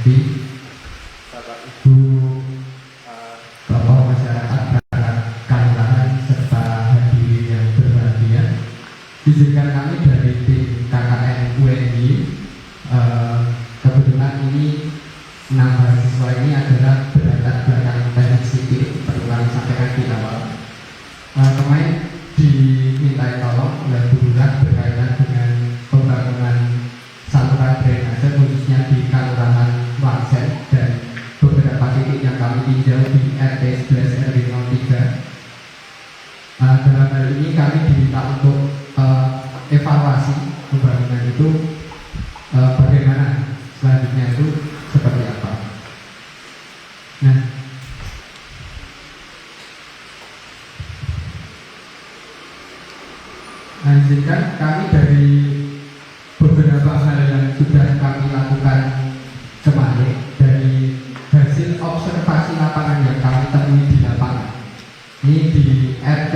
Jadi Bapak Ibu tokoh masyarakat Kalurahan serta hadirin yang berbahagia, izinkan kami dari tim KKN UNY, kebetulan ini 6 mahasiswa ini adalah berlatar belakang teknik sipil, perlu kami sampaikan di awal. Kemarin dimintai tolong oleh Bu Lurah berkaitan dengan pembangunan saluran drainase khususnya di Kalurahan Wangseng dan beberapa titik yang kami tinjau di RT 11 RW 03. Dalam hal ini kami diminta untuk evaluasi pembangunan itu, bagaimana selanjutnya itu seperti apa. Nah, izinkan kami dari beberapa hal yang sudah kami lakukan kemarin, dari hasil observasi lapangan yang kami temui di lapangan. Ini di RT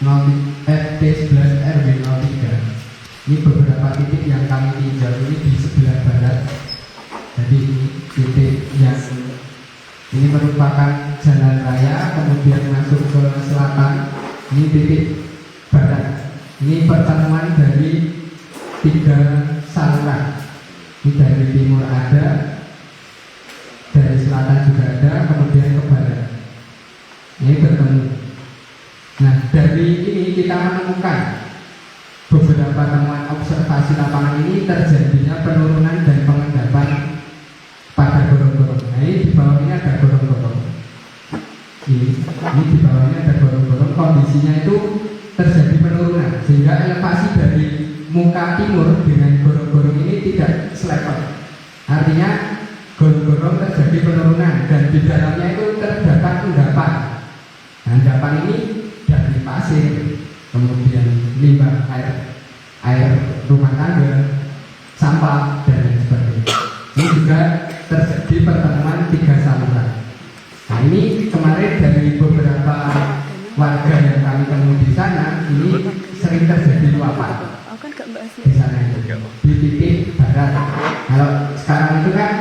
11 RW 03. Ini beberapa titik yang kami tinjau ini di sebelah barat. Jadi ini titik yang ini merupakan jalan raya, kemudian masuk ke selatan. Ini titik barat. Ini pertemuan dari 3 saluran. Ini dari timur ada, dari selatan juga ada, kemudian ke barat. Ini bertemu. Nah, dari ini kita menemukan beberapa temuan observasi lapangan ini terjadinya penurunan dan pengendapan pada gorong-gorong. Nah, ini di bawah ini ada gorong-gorong. Ini di bawah ini ada gorong-gorong. Kondisinya itu terjadi penurunan sehingga elevasi dari muka timur dengan gorong-gorong ini tidak selevel. Artinya gorong-gorong terjadi penurunan dan di dalamnya itu terdapat endapan. Nah, endapan ini dari pasir, kemudian limbah air rumah tangga, sampah dan lain sebagainya. Ini juga terjadi pertemuan 3 saluran. Nah, ini kemarin dari beberapa warga yang kami temui di sana, ini sering terjadi luapan di sana itu, di titik barat. Kalau sekarang itu kan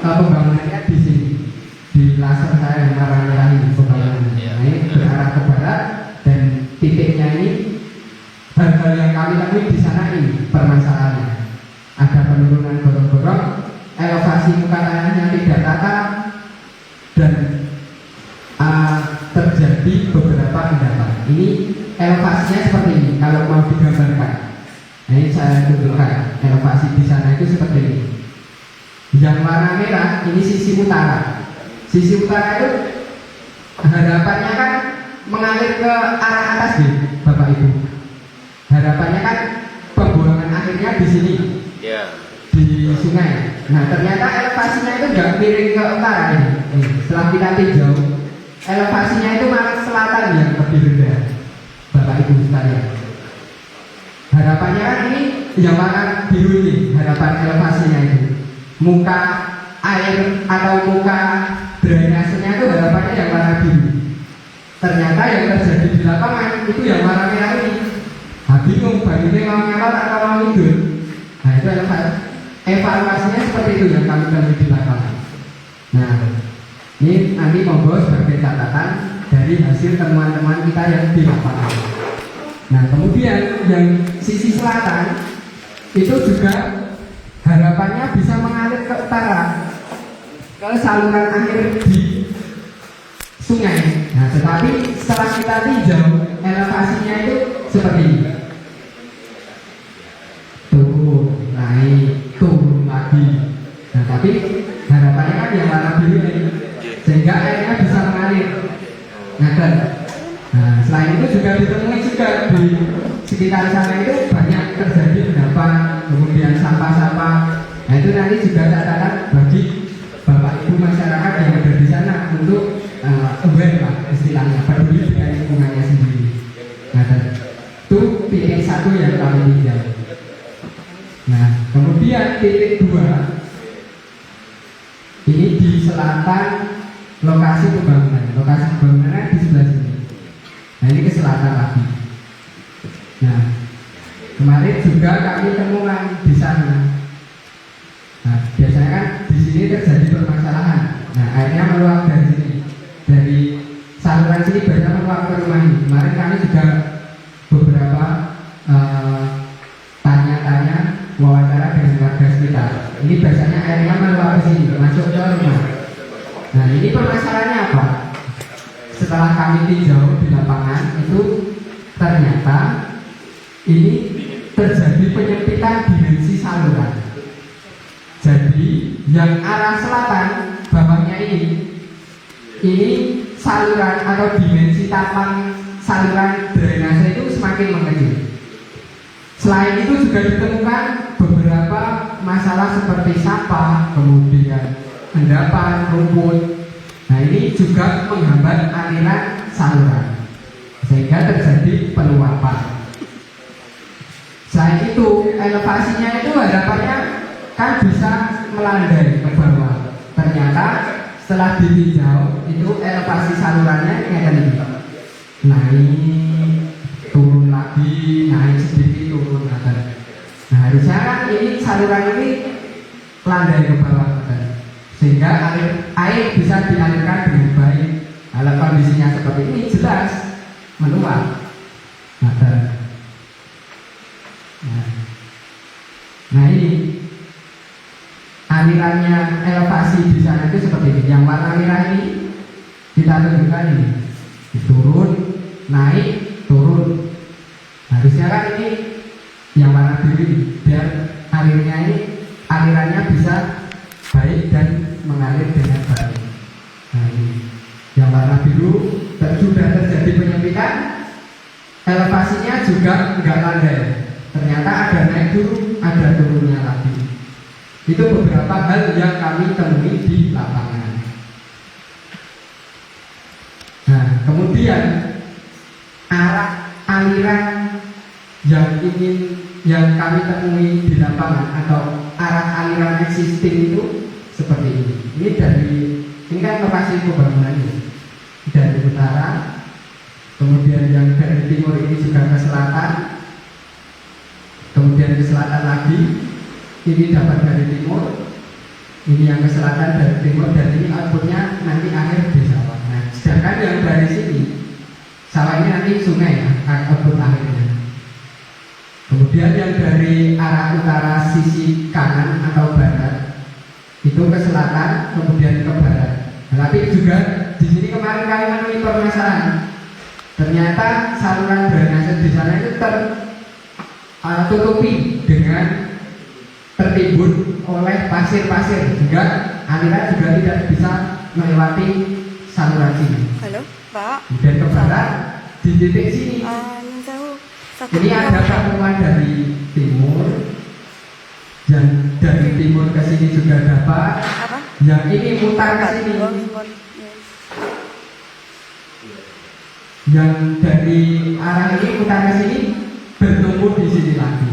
pembangunannya di sini, di laser saya yang merah-merah ini pembangunannya. Nah, ini berarah ke barat dan titiknya ini hal-hal yang kami temui di sana ini permasalahannya. Ada penurunan gorong-gorong, elevasi muka tanahnya tidak rata dan terjadi beberapa endapan. Ini elevasinya seperti ini kalau mau digambarkan. Nah, ini saya tunjukkan elevasi di sana itu seperti ini. Yang warna merah ini sisi utara. Sisi utara itu harapannya kan mengalir ke arah atas nih, Bapak Ibu. Harapannya kan pembuangan akhirnya di sini, di sungai. Nah, ternyata elevasinya itu nggak miring ke utara ini. Setelah kita tinjau, elevasinya itu malah selatan yang lebih rendah, Bapak Ibu sekalian. Harapannya kan ini yang warna biru ini, harapan elevasinya itu. Muka air atau muka drainasenya itu harapannya yang warna biru. Ternyata yang terjadi di lapangan itu yang warna merah ini. Bingung, baginya mau ngelot atau mau tidur. Nah, itu evaluasinya seperti itu yang kami temui di lapangan. Nah, ini nanti monggo sebagai catatan dari hasil temuan-temuan kita yang di lapangan. Nah, kemudian yang sisi selatan itu juga harapannya bisa mengalir ke utara, ke saluran air di sungai. Nah, tetapi setelah kita tinjau elevasinya itu seperti ini. Turun, naik, turun lagi. Nah, tapi harapannya kan yang warna biru ini, sehingga airnya bisa mengalir. Nah, selain itu juga ditemui juga di sekitar sana itu banyak terjadi endapan, kemudian sampah-sampah. Nah, itu nanti juga catatan bagi Bapak Ibu masyarakat yang ada di sana untuk aware lah istilahnya, peduli dengan lingkungannya sendiri. Nah, itu titik 1 yang kami tinjau. Nah, kemudian titik 2 ini di selatan lokasi pembangunan. Lokasi pembangunan di sebelah sini. Nah, ini ke selatan lagi. Nah, kemarin juga kami temukan di sana. Nah, biasanya sini terjadi permasalahan. Nah, airnya meluap dari sini, dari saluran sini banyak meluap ke rumah ini. Kemarin kami juga beberapa tanya-tanya, wawancara dengan warga sekitar. Ini biasanya airnya meluap ke sini, masuk ke rumah. Nah, ini permasalahannya apa? Setelah kami tinjau di lapangan, itu ternyata ini terjadi penyempitan dimensi saluran. Jadi yang arah selatan bawahnya ini saluran atau dimensi tapang saluran drainase itu semakin mengecil. Selain itu juga ditemukan beberapa masalah seperti sampah, kemudian endapan, rumput. Nah, ini juga menghambat aliran saluran sehingga terjadi peluapan. Selain itu, elevasinya itu harapannya kan bisa melandai ke bawah. Ternyata setelah ditinjau itu elevasi salurannya kayak gini, naik, turun lagi, naik sedikit, turun lagi. Nah, harusnya kan ini saluran ini landai ke bawah, sehingga air bisa dialirkan dengan baik. Kalau kondisinya seperti ini jelas meluap. Nah, ini alirannya elevasi di sana itu seperti ini. Yang warna merah ini kita tunjukkan ini, turun, naik, turun. Harusnya kan ini yang warna biru biar alirannya bisa baik dan mengalir dengan baik. Nah, ini yang warna biru sudah terjadi penyempitan, elevasinya juga enggak landai. Ternyata ada naik dulu, ada turunnya lagi. Itu beberapa hal yang kami temui di lapangan. Nah, kemudian arah aliran yang kami temui di lapangan atau arah aliran existing itu seperti ini. Ini kan lokasi pembangunan ini dari utara, kemudian yang dari timur ini juga ke selatan, kemudian ke selatan lagi. Ini dapat dari timur, ini yang ke selatan dari timur, dan ini outputnya nanti akhir di sawah. Nah, sedangkan yang dari sini, sawah ini nanti sungai ya, output akhirnya. Kemudian yang dari arah utara sisi kanan atau barat itu ke selatan, kemudian ke barat. Nah, tapi juga di sini kemarin kami menemui permasalahan. Ternyata saluran drainase di sana itu tertutupi dengan tertimbun oleh pasir-pasir, sehingga aliran juga tidak bisa melewati saluran sini. Halo, Pak. Kemudian ke barat di titik sini. Ini ada pertemuan dari timur, dan dari timur ke sini juga dapat. Apa? Yang ini mutar ke sini. Yang dari arah ini mutar ke sini, bertumbuh di sini lagi.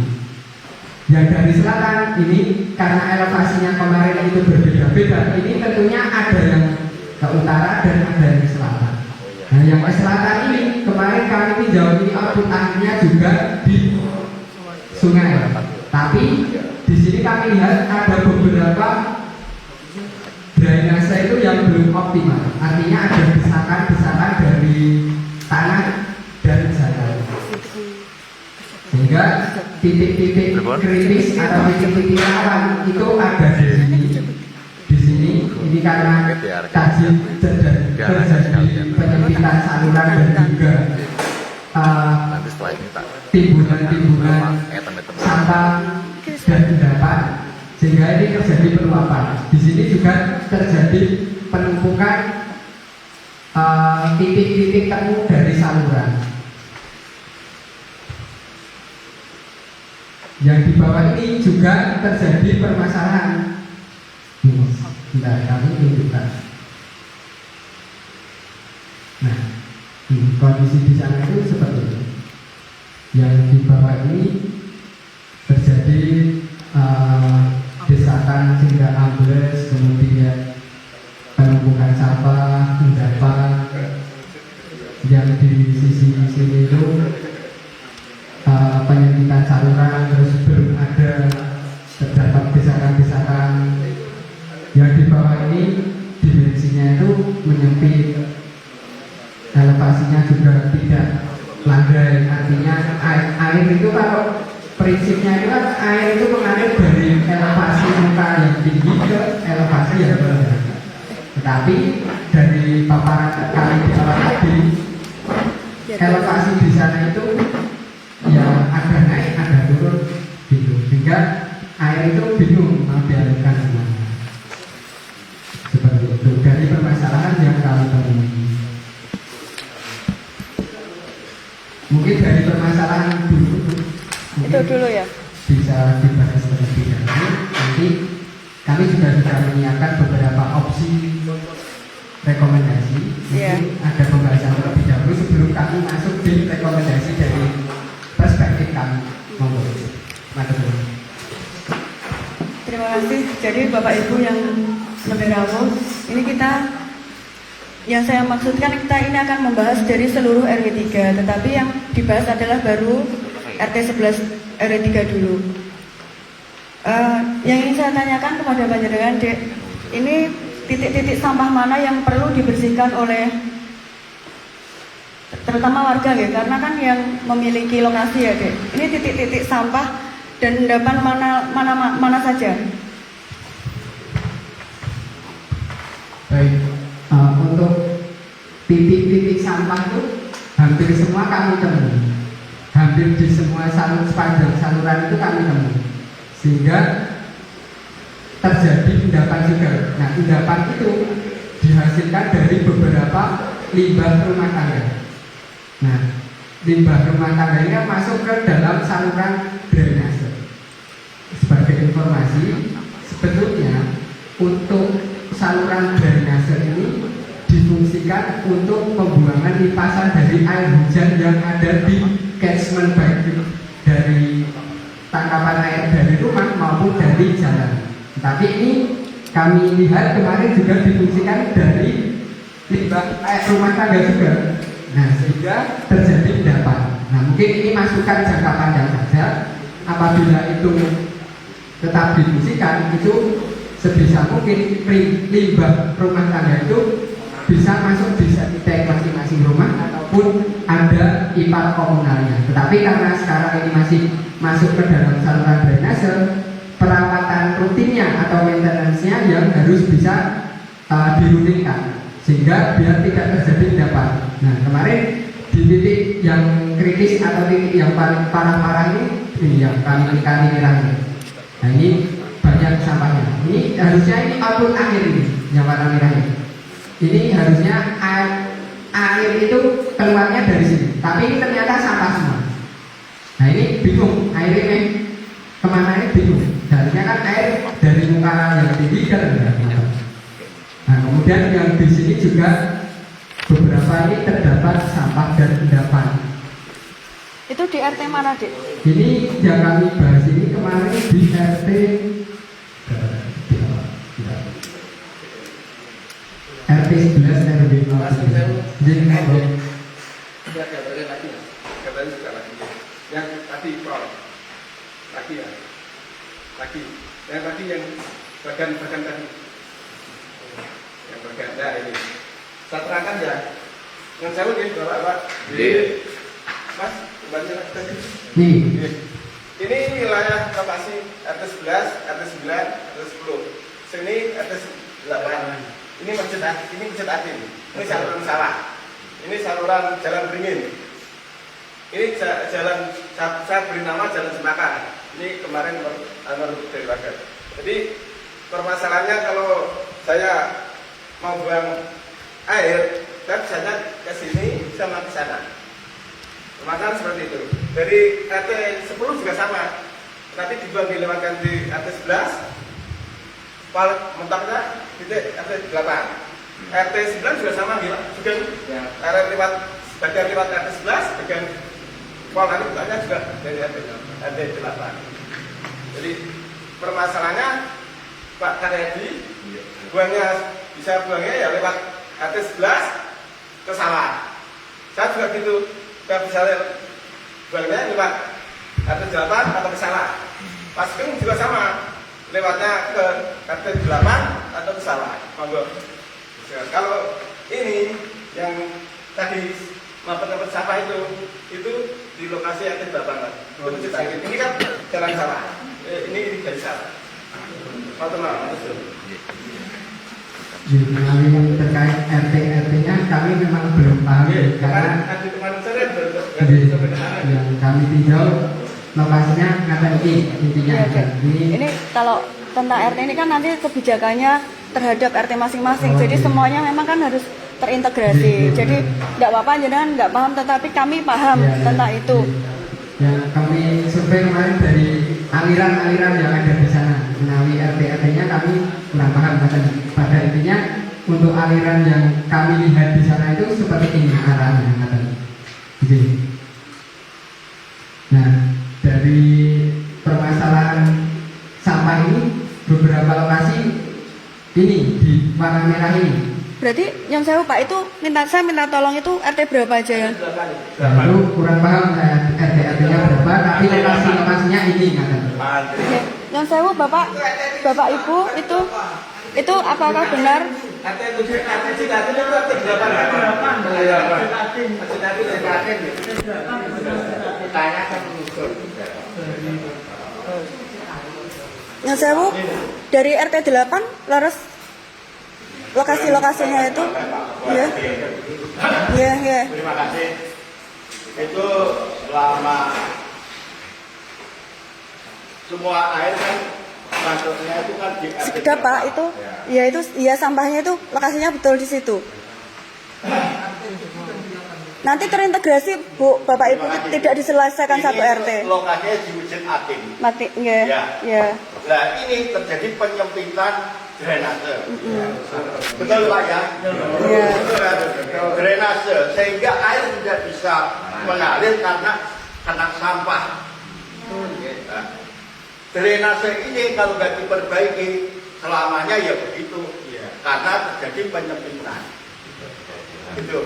Yang dari selatan ini karena elevasinya kemarin itu berbeda-beda, ini tentunya ada yang ke utara dan ada yang ke selatan. Nah, yang ke selatan ini kemarin kami tinjau ini output akhirnya juga di sungai. Tapi di sini kami lihat ada beberapa drainase itu yang belum optimal. Artinya ada desakan-desakan dari tanah dan jalan. Sehingga titik-titik kritis atau titik-titik rawan itu ada di sini. Di sini ini karena tadi terjadi penyempitan saluran dan juga timbunan-timbunan sampah dan endapan, sehingga ini terjadi peluapan. Di sini juga terjadi penumpukan titik-titik temu dari saluran. Yang di bawah ini juga terjadi permasalahan. Bentar, kami tunjukkan. Nah, kondisi di sana itu seperti ini. Yang di bawah ini terjadi desakan sehingga ambles, kemudian penumpukan sampah, endapan. Yang di sisi sini itu penyempitan saluran, terus belum ada terdapat desakan-desakan. Yang di juga tidak landai. Artinya air itu kalau prinsipnya itu kan air itu mengalir dari elevasi muka yang tinggi ke elevasi yang rendah. Tetapi dari paparan kali di awal tadi, elevasi di sana itu ya ada naik ada turun gitu, sehingga air itu bingung mau dialirkan kemana. Seperti itu dari permasalahan yang kami temui. Mungkin dari permasalahan dulu itu dulu ya, bisa dibahas terlebih dahulu. Nanti kami juga sudah menyiapkan beberapa opsi rekomendasi. Mungkin ada pembahasan terlebih dahulu sebelum kami masuk di rekomendasi dari perspektif kami. Monggo. terima kasih. Jadi Bapak Ibu yang lebih rawuh, ini yang saya maksudkan kita ini akan membahas dari seluruh RW 3, tetapi yang dibahas adalah baru RT 11 RW 3 dulu. Yang ingin saya tanyakan kepada panjenengan, Dek, ini titik-titik sampah mana yang perlu dibersihkan oleh terutama warga ya, karena kan yang memiliki lokasi ya, Dek. Ini titik-titik sampah dan endapan mana saja. Baik, untuk titik-titik sampah itu hampir semua kami temui. Hampir di semua sepanjang saluran itu kami temui, sehingga terjadi endapan juga. Nah, endapan itu dihasilkan dari beberapa limbah rumah tangga. Nah, limbah rumah tangga ini masuk ke dalam saluran drainase. Sebagai informasi, sebetulnya untuk saluran drainase ini difungsikan untuk pembuangan limpasan dari air hujan yang ada di catchment baik dari tangkapan air dari rumah maupun dari jalan. Tapi ini kami lihat kemarin juga difungsikan dari limbah air rumah tangga juga. Nah, sehingga terjadi endapan. Nah, mungkin ini masukan jangka panjang saja. Apabila itu tetap difungsikan, itu sebisa mungkin limbah rumah tangga itu bisa masuk di tank masing-masing rumah ataupun ada ipal komunalnya. Tetapi karena sekarang ini masih masuk ke dalam saluran drainase, perawatan rutinnya atau maintenance-nya yang harus bisa dirutinkan sehingga biar tidak terjadi endapan. Nah, kemarin di titik yang kritis atau titik yang paling parah-parah ini yang kali merah ini. Nah, ini banyak sampahnya. Ini harusnya ini output akhir ini yang warna merah ini. Ini harusnya air itu keluarnya dari sini, tapi ini ternyata sampah semua. Nah, ini bingung, air ini kemana ini bingung. Harusnya kan air dari muka yang tinggi ke rendah. Nah, kemudian yang di sini juga beberapa ini terdapat sampah dan endapan. Itu di RT mana, Dek? Ini yang kami bahas ini kemarin di RT RT 11 RW 0. Jadi yang tadi Prof. Lagi ya. Lagi. Yang tadi yang bagian tadi. Yang bagian ini. Saya terangkan ya. Yang saya ini Bapak. Mas, kembali tadi. Ini wilayah lokasi RT 11, RT 9, RT 10. Sini RT 8. Ini masjid Atin. Ini saluran sawah. Ini saluran jalan beringin. Ini jalan saya beri nama jalan Jembatan. Ini kemarin dari warga. Jadi permasalahannya kalau saya mau buang air, kan bisanya ke sini sama ke sana. Permasalahan seperti itu. Dari RT 10 juga sama. Tapi dibuang dilewatkan di RT 11. Paling mentoknya titik RT 8. RT 9 juga sama juga ya. Bagian lewat RT 11 bagian pol nanti mentoknya juga dari RT 8. Jadi permasalahannya Pak Karyadi buangnya ya lewat RT 11 ke sawah. Saya juga gitu, saya bisa buangnya lewat RT 8 atau ke sawah. Pas juga sama, lewatnya ke RT 8 atau ke sawah. Monggo. Kalau ini yang tadi tempat sampah itu di lokasi yang tidak banget. Ini kan jalan sawah. Ini dari sawah. Kami terkait RT-RT-nya kami memang belum paham karena yang kami tinjau lokasinya kata intinya. Ini kalau tentang RT ini kan nanti kebijakannya terhadap RT masing-masing. Jadi semuanya memang kan harus terintegrasi. Jadi nggak apa-apa jangan nggak paham, tetapi kami paham tentang itu. Yang kami survei kemarin dari aliran-aliran yang ada di sana melalui RT-RT-nya kami kurang paham katanya. Pada intinya untuk aliran yang kami lihat di sana itu seperti ini arahnya katanya. Jadi, nah dari permasalahan sampah ini beberapa lokasi ini di warna merah ini. Berarti yang saya Pak itu saya minta tolong itu RT berapa aja ya? Lalu kurang paham saya RT-RT-nya berapa, tapi lokasinya ini katanya. Oke. Yang saya Bapak Ibu itu apakah benar? Yang saya dari RT 8 laras lokasi-lokasinya itu ya. Terima kasih. Itu selama semua air kan masuknya itu kan di Sudah Pak itu ya sampahnya itu lokasinya betul di situ. Nanti terintegrasi Bu, Bapak Ibu tidak diselesaikan ini satu RT. Lokasinya di Ujung Ating. Mati nggih. Ya. Nah, ini terjadi penyempitan drainase. Betul Pak ya? Iya. Drainase sehingga air tidak bisa mengalir karena sampah. Nah, drainase ini kalau nggak diperbaiki selamanya ya begitu, karena terjadi penyempitan. Gitu.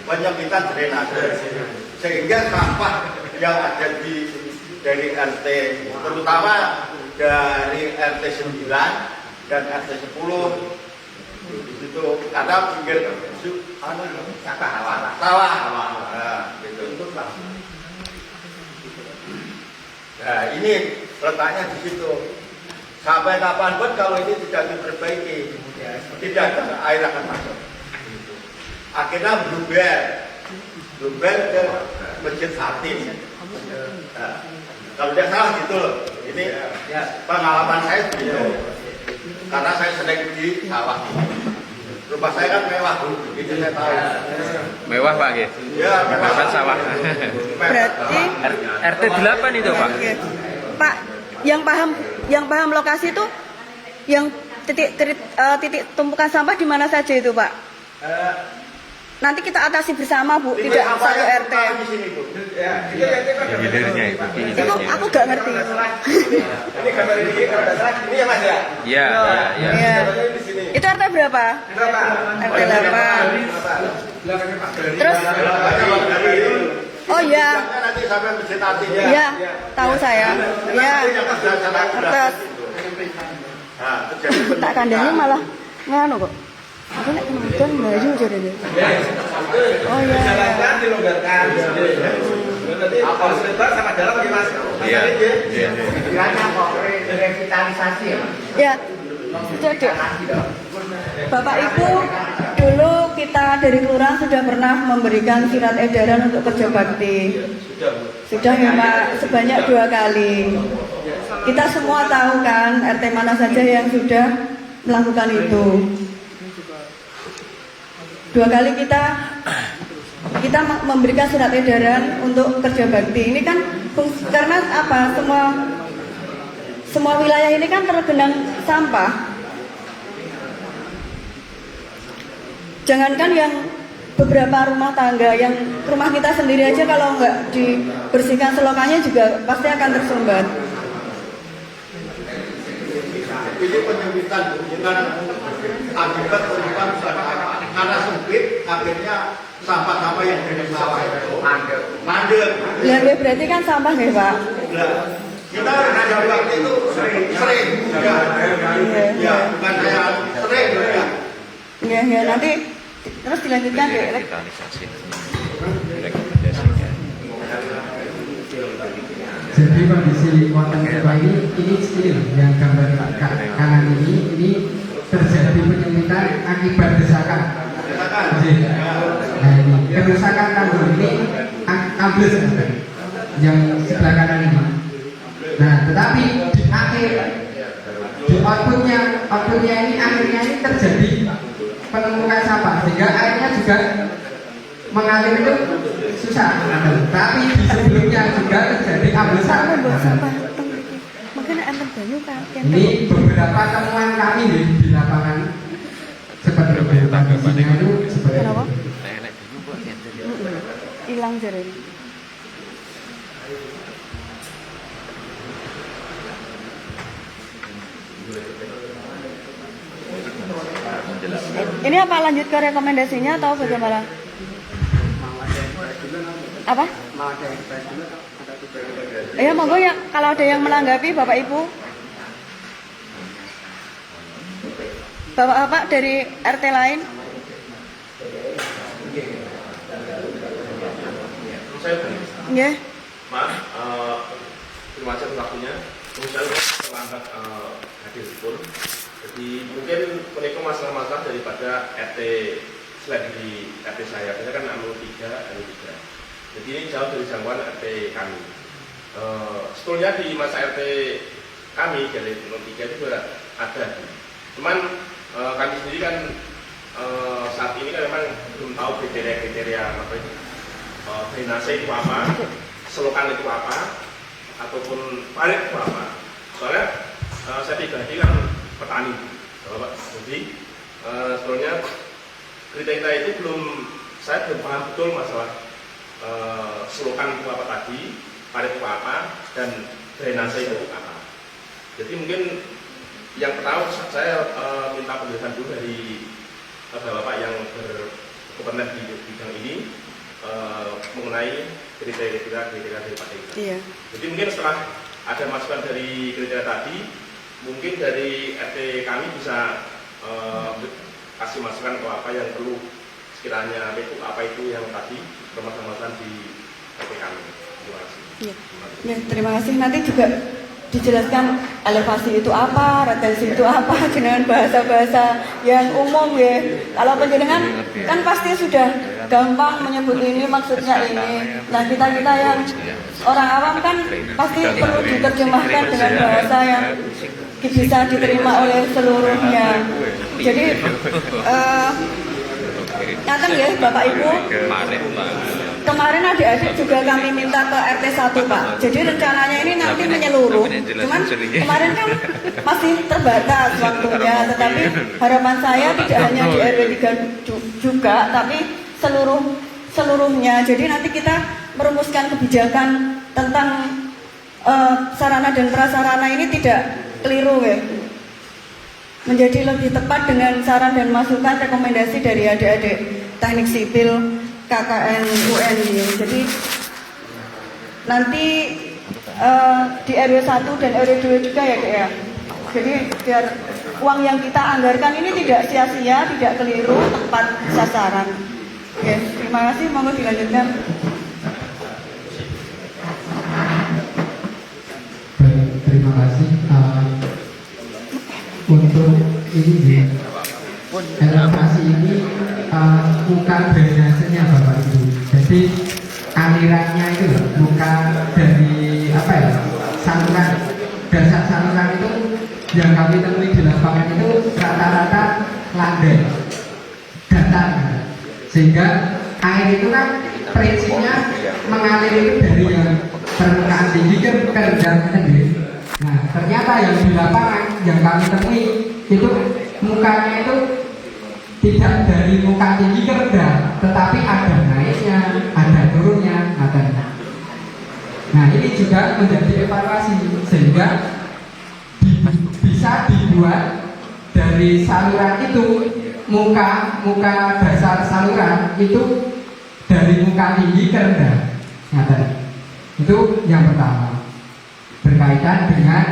Penyempitan drainase sehingga sampah yang ada dari RT terutama dari RT 9 dan RT 10 itu karena pinggir sawah. Nah, gitu. Nah, ini letaknya di situ. Sampai kapanpun kalau ini tidak diperbaiki, tidak ada air akan masuk. Akhirnya bluber ke Masjid Hatim. Nah, kalau tidak salah gitu loh. Ini pengalaman saya begitu. Karena saya sering di sawah. Rumah saya kan mewah, itu saya tahu. Mewah Pak ya? Ya, mewah Kan sawah. Berarti RT 8 itu Pak. Pak yang paham lokasi itu yang titik tumpukan sampah di mana saja itu Pak? Nanti kita atasi bersama Bu, tidak satu RT. Di sini, Bu. Hilirnya itu. Itu aku gak ngerti. Ini gambar ini kalau tidak salah ini ya Mas ya? Iya. Iya. Di sini. Itu RT berapa? RT 8. Terus oh iya. Nanti sampai Masjid Hatim. Iya, tahu saya. Iya. Terus Nah, terjadi tak kandangnya malah nganu kok. Aku nek kemudian maju jadinya. Oh iya. Dijalankan, dilonggarkan. Berarti harus lebar sama dalam bagi Mas. Iya. Kiranya kok revitalisasi ya? Ya. Jadi Bapak Ibu, dulu kita dari kelurahan sudah pernah memberikan surat edaran untuk kerja bakti. Sudah memang sebanyak 2 kali. Kita semua tahu kan RT mana saja yang sudah melakukan itu. 2 kali kita memberikan surat edaran untuk kerja bakti. Ini kan karena apa? Semua wilayah ini kan tergenang sampah. Jangankan yang beberapa rumah tangga, yang rumah kita sendiri aja kalau nggak dibersihkan selokannya juga pasti akan tersumbat. ini penyempitan bukan akibat penyempitan karena sempit akhirnya sampah-sampah yang dari sawah itu mandek. Ya berarti kan sampah nggih Pak? Nah, kita kerja bakti itu sering ya bukan saya sering ya. Ya nanti terus dilanjutkan deh. Revitalisasi. Rekomendasinya. Jadi kondisi wonten kita ini skill yang gambar kanan ini terjadi penyempitan akibat desakan. Nah ini kerusakan tanggul ini ambles yang sebelah kanan ini. Nah tetapi di akhir di outputnya ini akhirnya ini terjadi penumpukan sampah sehingga airnya juga mengalir itu susah. Tapi di sebelumnya juga terjadi amblesan. Ini beberapa temuan kami di lapangan seperti itu. Kondisinya itu seperti itu. Hilang jari. Ini apa lanjut ke rekomendasinya atau bagaimana? Apa? Ya monggo ya kalau ada yang menanggapi Bapak Ibu. Bapak dari RT lain. Nggih. Mas, terima kasih atas waktunya. Saya terlambat hadir pun. Jadi mungkin menikah masalah-masalah daripada RT selain di RT saya. Saya kan 03, 03. Jadi ini jauh dari jangkauan RT kami. Sebetulnya di masa RT kami dari 03 itu juga ada. Cuman kami sendiri kan saat ini kan memang belum tahu kriteria apa itu. Drainase itu apa, selokan itu apa, ataupun parit itu apa. Soalnya saya pribadi kan petani, Bapak. Jadi sebetulnya kriteria itu saya belum paham betul masalah selokan itu apa tadi, parit itu apa, dan drainase itu apa. Jadi mungkin yang pertama saya minta penjelasan dulu dari Bapak yang berkompeten di bidang ini. Mengenai kriteria dari Pak Eka. Iya. Jadi mungkin setelah ada masukan dari kriteria tadi, mungkin dari RT kami bisa kasih masukan ke apa yang perlu sekiranya apa itu yang tadi permasalahan di RT kami. Terima kasih. Iya. Ya, terima kasih. Nanti juga dijelaskan elevasi itu apa, retensi itu apa dengan bahasa-bahasa yang umum ya. Kalau penjenengan kan pasti sudah gampang menyebut ini maksudnya ini. Nah kita yang orang awam kan pasti perlu diterjemahkan dengan bahasa yang bisa diterima oleh seluruhnya. Jadi ngaten ya Bapak Ibu. Kemarin adik-adik juga kami minta ke RT 1 Pak. Jadi rencananya ini nanti menyeluruh. Cuman kemarin kan masih terbatas waktunya. Tetapi harapan saya tidak hanya di RW 3 juga, tapi seluruhnya. Jadi nanti kita merumuskan kebijakan tentang sarana dan prasarana ini tidak keliru ya. Menjadi lebih tepat dengan saran dan masukan rekomendasi dari adik-adik teknik sipil KKN UN ini. Jadi nanti di RW 1 dan RW 2 juga ya Dek ya. Jadi biar uang yang kita anggarkan ini tidak sia-sia, tidak keliru, tepat sasaran. Oke, terima kasih, monggo dilanjutkan. Baik, terima kasih. Untuk ini elevasi ini bukan drainasenya Bapak Ibu. Jadi alirannya itu bukan dari apa ya, saluran, dasar saluran itu yang kami temui di lapangan itu rata-rata landai, datar, sehingga air itu kan prinsipnya mengalir itu dari yang permukaan tinggi ke rendah tadi. Nah ternyata yang di lapangan yang kami temui itu mukanya itu tidak dari muka tinggi ke rendah, tetapi ada naiknya, ada turunnya, ada. Nah ini juga menjadi evaluasi sehingga bisa dibuat dari saluran itu muka dasar saluran itu dari muka tinggi ke rendah. Nah, itu yang pertama berkaitan dengan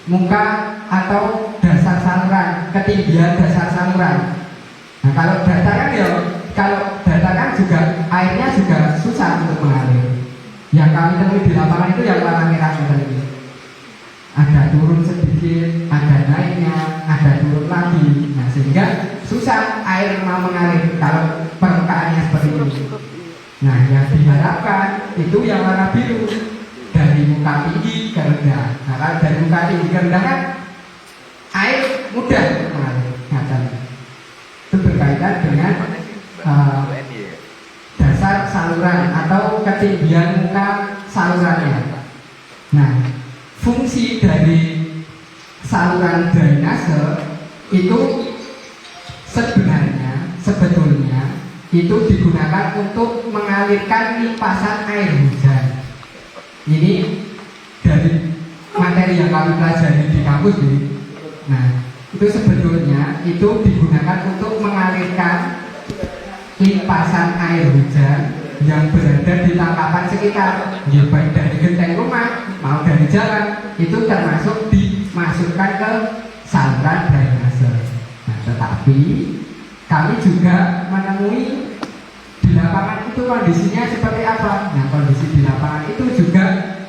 muka atau dasar saluran, ketinggian dasar saluran. Nah kalau dasar kan ya kalau datakan juga airnya juga susah untuk mengalir. Yang kami temui di lapangan itu yang warna merah ini. Ada turun sedikit, ada naiknya, ada turun lagi. Nah, sehingga susah air mau mengalir kalau permukaannya seperti ini. Nah, yang diharapkan itu yang warna biru, dari muka tinggi ke rendah. Nah, kalau dari muka tinggi ke rendah kan air mudah mengalir. Nah, itu berkaitan dengan dasar saluran atau ketinggian muka salurannya. Nah, fungsi dari saluran drainase itu sebetulnya itu digunakan untuk mengalirkan limpasan air hujan. Ini dari materi yang kami pelajari di kampus ini. Nah, itu sebetulnya itu digunakan untuk mengalirkan limpasan air hujan yang berada di tangkapan sekitar, ya baik dari genteng rumah mau dari jalan, itu termasuk dimasukkan ke saluran drainase. Nah, tetapi kami juga menemui di lapangan itu kondisinya seperti apa. Nah, kondisi di lapangan itu juga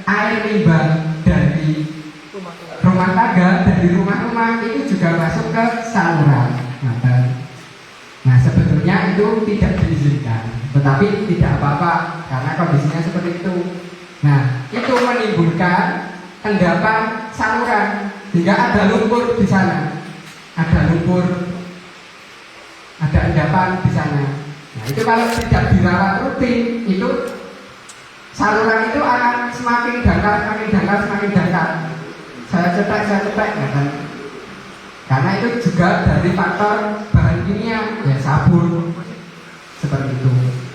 air limbah dari rumah tangga, dari rumah-rumah itu juga masuk ke saluran. Nah, sebetulnya itu tidak diizinkan, tetapi tidak apa-apa karena kondisinya seperti itu. Nah, itu menimbulkan endapan saluran hingga ada lumpur di sana, ada lumpur, ada endapan di sana. Nah, itu kalau tidak dirawat rutin, itu saluran itu akan semakin dangkal. Saya cetek, ya kan? Karena itu juga dari faktor bahan kimia, ya sabun, seperti itu.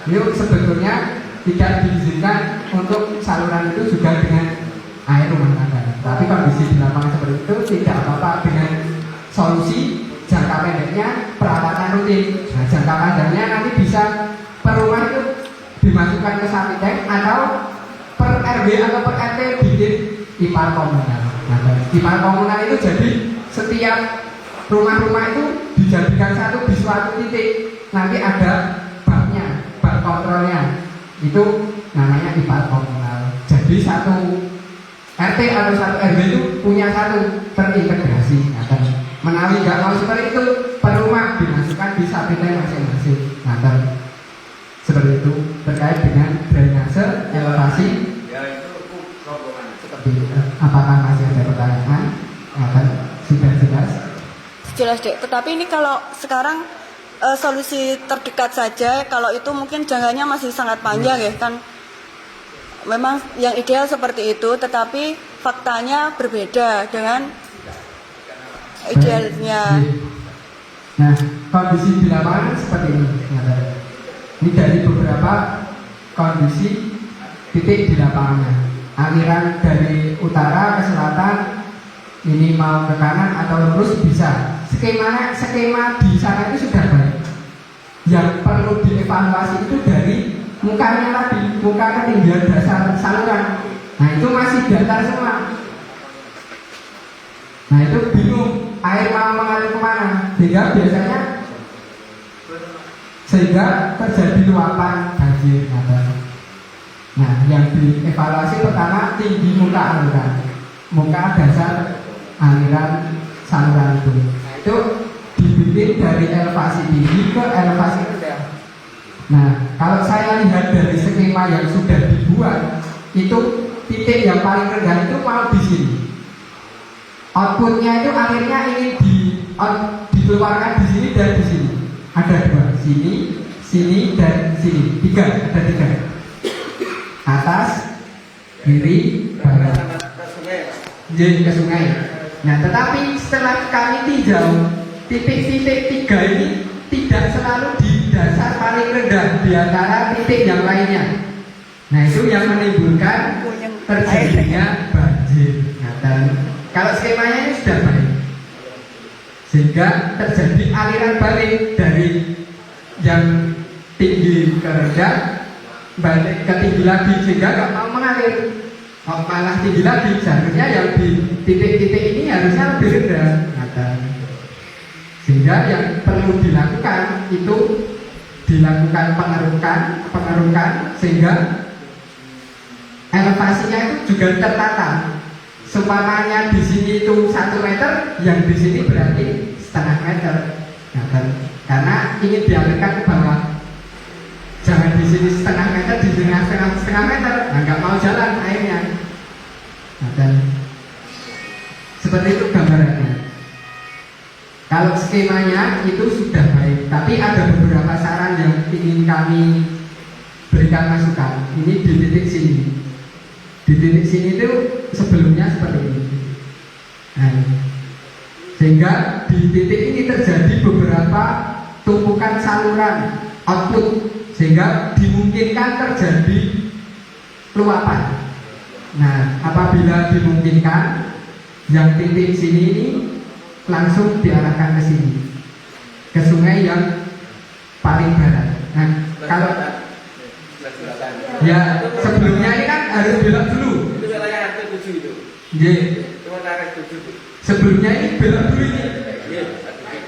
Itu sebetulnya tidak diizinkan untuk saluran itu juga dengan air rumah tangga. Tapi kondisi di lapangan seperti itu tidak apa-apa dengan solusi jangka pendeknya perawatan rutin. Nah, jangka panjangnya nanti bisa per rumah itu dimasukkan ke sapi tank atau per RW atau per RT bikin ipal komunal. Nah, ipal komunal itu jadi setiap rumah-rumah itu dijadikan satu di suatu titik, nanti ada baknya, bak kontrolnya, itu namanya ipal komunal. Jadi satu RT atau satu RW itu punya satu terintegrasi. Nah, menawi nggak mau seperti itu, per rumah dimasukkan di sapi tank masing-masing. Nah, seperti itu terkait dengan drainase elevasi. Ya itu Seperti itu. Apakah masih ada pertanyaan? Sudah jelas? Jelas dek, tetapi ini kalau sekarang solusi terdekat saja, kalau itu mungkin jangkanya masih sangat panjang ya kan. Memang yang ideal seperti itu, tetapi faktanya berbeda dengan idealnya. Nah, kondisi di lapangan seperti ini. Ini dari beberapa kondisi titik di lapangannya. Aliran dari utara ke selatan, ini mau ke kanan atau lurus bisa. Skema di sana itu sudah baik. Yang perlu dievaluasi itu dari mukanya tadi, muka ketinggian dasar saluran. Nah, itu masih datar semua. Nah, itu bingung air mau mengalir kemana, sehingga terjadi luapan banjir. Nah, yang dievaluasi pertama tinggi muka aliran, muka dasar aliran saluran itu. Nah, itu dibikin dari elevasi tinggi ke elevasi rendah. Nah, kalau saya lihat dari skema yang sudah dibuat, itu titik yang paling rendah itu mau di sini. Outputnya itu akhirnya ingin dikeluarkan di sini dan di sini. Ada dua, sini dan sini. Ada tiga. Atas, kiri, bawah. Ke sungai. Nah, tetapi setelah kami tinjau, titik-titik tiga ini tidak selalu di dasar paling rendah di antara titik yang lainnya. Nah, itu yang menimbulkan terjadinya banjir. Nah, dan kalau skemanya ini sudah baik, sehingga terjadi aliran balik dari yang tinggi ke rendah, balik ke tinggi lagi, sehingga nggak mau mengalir. Malah tinggi lagi, seharusnya yang di titik-titik ini harusnya lebih rendah. Sehingga yang perlu dilakukan itu dilakukan pengerukan sehingga elevasinya itu juga tertata. Seumpamanya di sini itu 1 meter, yang di sini berarti setengah meter. Nah, karena ingin dialihkan ke bawah. Jangan di sini setengah meter, di sini setengah meter. Nah, nggak mau jalan airnya. Nah, dan seperti itu gambarannya. Kalau skemanya itu sudah baik, tapi ada beberapa saran yang ingin kami berikan masukan. Ini di titik sini. Di titik sini itu sebelumnya seperti ini. Nah, sehingga di titik ini terjadi beberapa tumpukan saluran output sehingga dimungkinkan terjadi luapan. Nah, apabila dimungkinkan, yang titik sini ini langsung diarahkan ke sini, ke sungai yang paling barat. Nah, kalau ya sebelumnya ini kan harus belok dulu. Itu wilayah RT 7 itu. Iya. Cuma RT 7 itu. Sebelumnya ini belok dulu ini.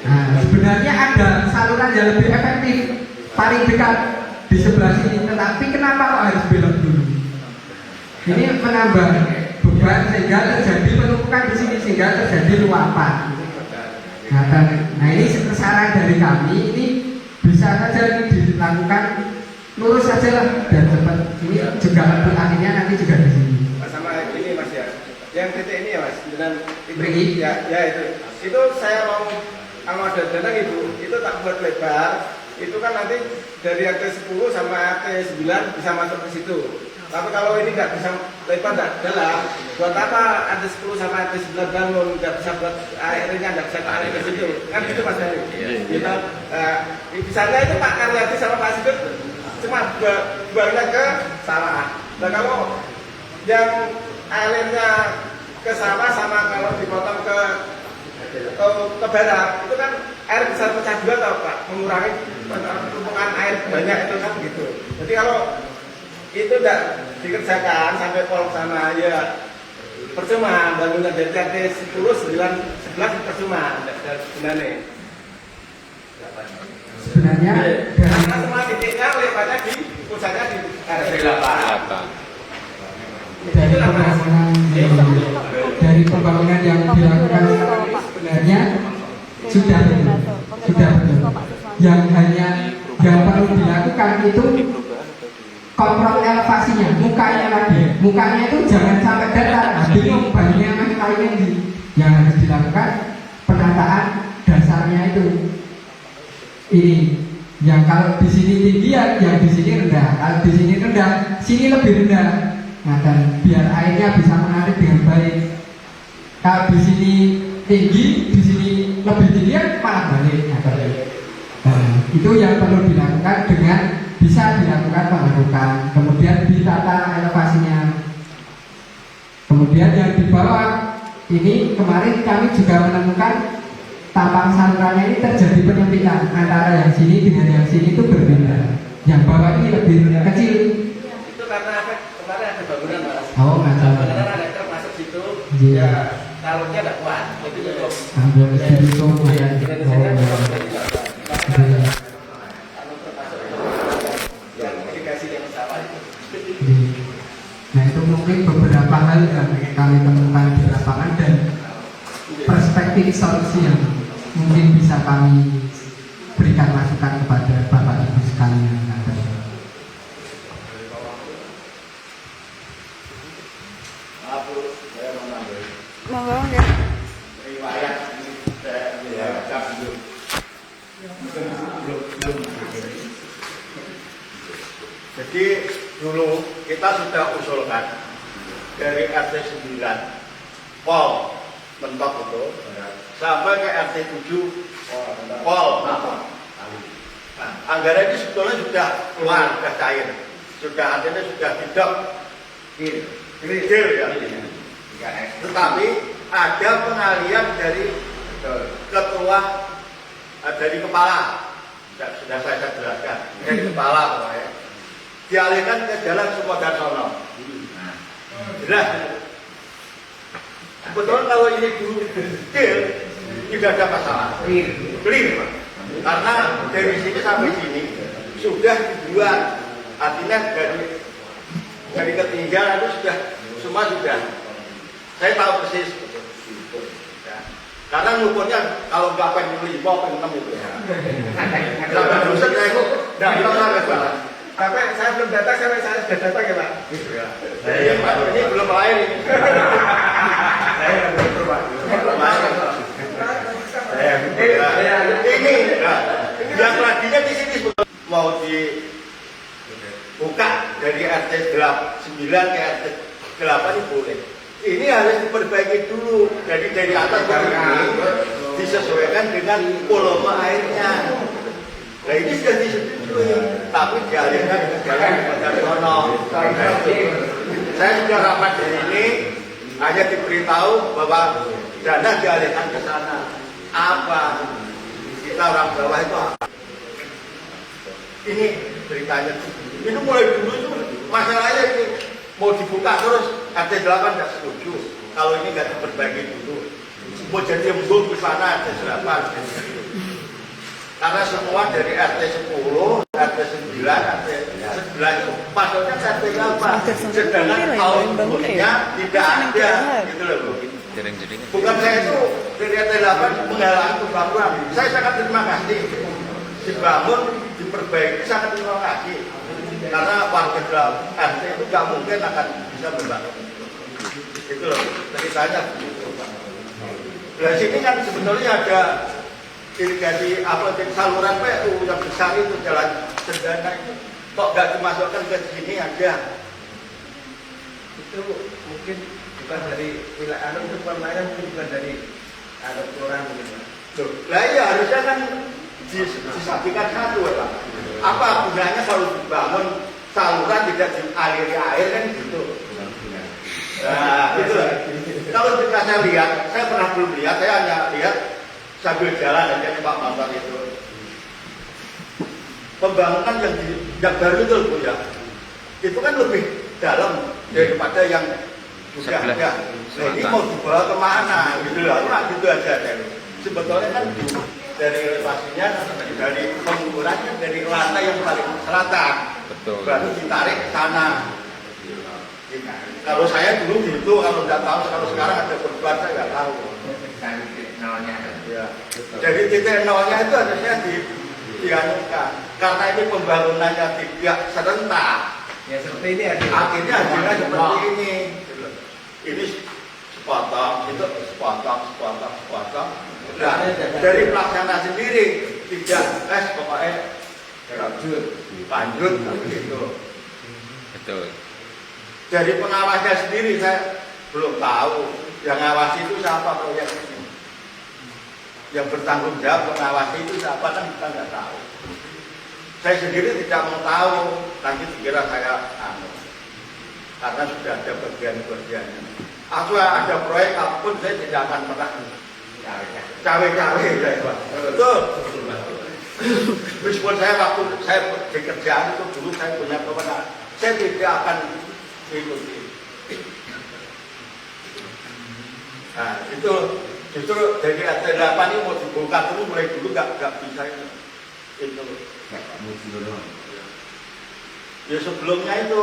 Nah, sebenarnya ada saluran yang lebih efektif paling dekat di sebelah sini, tetapi kenapa kok harus belok dulu? Ini menambah beban sehingga terjadi penumpukan di sini sehingga terjadi luapan. Nah, ini saran dari kami, ini bisa saja dilakukan lurus saja lah dan cepat. Ini juga akhirnya nanti juga di sini. Sama ini Mas ya. Yang titik ini ya Mas, dengan itu Beri. ya itu. Itu saya mau ada dana itu tak buat lebar. Itu kan nanti dari RT 10 sama RT 9 bisa masuk ke situ. Tapi kalau ini nggak bisa lebar nggak dalam, buat apa RT 10 sama RT 9 bangun, nggak bisa buat airnya, nggak bisa tarik ke situ. Kan gitu Mas Heri. Gitu. Bisanya itu Pak Karyadi sama Pak Sigit cuma buangnya ke sawah. Nah kalau yang airnya ke sawah sama kalau dipotong ke barat itu kan air bisa pecah dua tau Pak, mengurangi tumpukan air banyak itu kan gitu. Jadi kalau itu tidak dikerjakan sampai pol sana ya percuma bangunan dari RT 10, 9, 11 percuma sebenarnya. Sebenarnya Karena semua titiknya lebarnya di pusatnya di RT 8. dari pembangunan yang dilakukan sebenarnya sudah benar. Yang perlu dilakukan itu kontrol elevasinya, mukanya lagi. Mukanya itu jangan sampai datar. Nah, bingung banyak lainnya yang harus dilakukan penataan dasarnya itu. Ini yang kalau di sini tinggi ya, yang di sini rendah. Kalau di sini rendah, sini lebih rendah. Nah, dan biar airnya bisa mengalir dengan baik. Kalau di sini tinggi, di sini lebih tinggi ya malah balik. Nah, itu yang perlu dilakukan dengan bisa dilakukan pengerukan. Kemudian ditata elevasinya. Kemudian yang di bawah ini kemarin kami juga menemukan tampang salurannya ini terjadi penyempitan antara yang sini dengan yang sini itu berbeda. Yang bawah ini lebih kecil. Itu karena apa? Kemarin ada bangunan Mas. Oh, nggak tahu. Bangunan ada truk masuk situ. Iya. Ya, talurnya nggak kuat. Itu cukup. Ambil itu Ya, kita di sini kan cukup, jadi nggak kuat. Makanya talur termasuk yang irigasi yang sawah itu. Nah, itu mungkin beberapa hal yang kami temukan di lapangan dan perspektif solusi yang mungkin bisa kami berikan masukan kepada Bapak Ibu sekalian. Monggo ya. Riwayat ini saya baca belum. Jadi dulu kita sudah usulkan dari RT 9 pol mentok itu sampai ke RT 7 pol apa? Nah, anggaran ini sebetulnya sudah keluar, sudah cair, sudah artinya sudah tidak clear ya. Tetapi ada pengalian dari ketua dari kepala, sudah saya jelaskan dari kepala pokoknya dialihkan ke jalan Sukodarsono. Jelas. Sebetulnya kalau ini dulu clear tidak ada masalah. Clear, Pak. Karena dari sini sampai sini sudah dibuat, artinya dari ketinggian itu sudah semua sudah. Saya tahu persis. Ya. Karena ngukurnya kalau nggak pengen 5, pengen 6 itu ya. Sampai dosen saya itu nggak pernah ke Pak. Sampai saya belum datang, sampai saya sudah datang ya Pak. Ya. Iya Pak, ini belum lahir ini. Saya belum berubah. Ini, yang tadinya di sini mau dibuka dari RT 9 ke RT 8 ini boleh. Ini harus diperbaiki dulu. Jadi dari atas ke ini disesuaikan dengan volume airnya. Nah ini sudah disetujui, tapi dialihkan ke jalan Kartono. Saya sudah rapat di sini, hanya diberitahu bahwa dana dialihkan ke sana. Apa? Kita orang bawah itu apa? Ini beritanya. Itu mulai dulu itu masalahnya ini mau dibuka terus RT 8 nggak setuju. Kalau ini nggak diperbaiki dulu, mau jadi embung di sana RT 8. Karena semua dari RT 10, RT 9, RT 11 itu masuknya ke RT 8. Sedangkan outputnya tidak ada, gitu loh Bu. Bukan saya itu dari RT 8 menghalangi pembangunan. Saya sangat terima kasih. Dibangun, diperbaiki, sangat terima kasih. Karena warga RT itu nggak mungkin akan bisa membangun. Itu loh, ceritanya. Di sini kan sebetulnya ada irigasi saluran PU yang besar itu jalan sederhana itu kok nggak dimasukkan ke sini aja. Itu mungkin bukan dari wilayah itu warnanya mungkin bukan dari kelurahan mungkin Pak. Loh, lah iya harusnya kan disampaikan satu Pak. Apa gunanya kalau dibangun saluran tidak dialiri air kan gitu. Nah, itu lah. Kalau kita saya lihat, saya pernah belum lihat, saya hanya lihat sambil jalan aja Pak Mantan itu. Pembangunan yang baru itu Bu ya. Itu kan lebih dalam daripada yang sudah ada. Nah, ini mau dibawa kemana gitu loh. Nah, gitu aja deh. Sebetulnya kan dari elevasinya, dari pengukurannya, dari lantai yang paling selatan. Betul. Baru ditarik ke sana. Kalau saya dulu gitu, kalau nggak tahu, kalau sekarang ada perubahan saya nggak tahu. Ya. Jadi titik nolnya itu harusnya dianukan. Karena ini pembangunannya tidak serentak. Ya seperti ini akhirnya hasilnya seperti ini. Ini sepotong, itu sepotong. Nah, dari pelaksana sendiri tidak pokoknya lanjut gitu. Betul. Dari pengawasnya sendiri saya belum tahu. Yang ngawasi itu siapa proyek ini? Yang bertanggung jawab mengawasi itu siapa kan kita nggak tahu. Saya sendiri tidak mau tahu, nanti dikira saya karena sudah ada bagian-bagiannya. Aku ada proyek apapun saya tidak akan pernah cawe-cawe ya Pak. Betul. Meskipun saya waktu saya bekerjaan itu dulu saya punya kewenangan, saya tidak akan ikuti. Nah itu justru dari RT 8 ini mau dibuka dulu, mulai dulu nggak bisa itu. Ya sebelumnya itu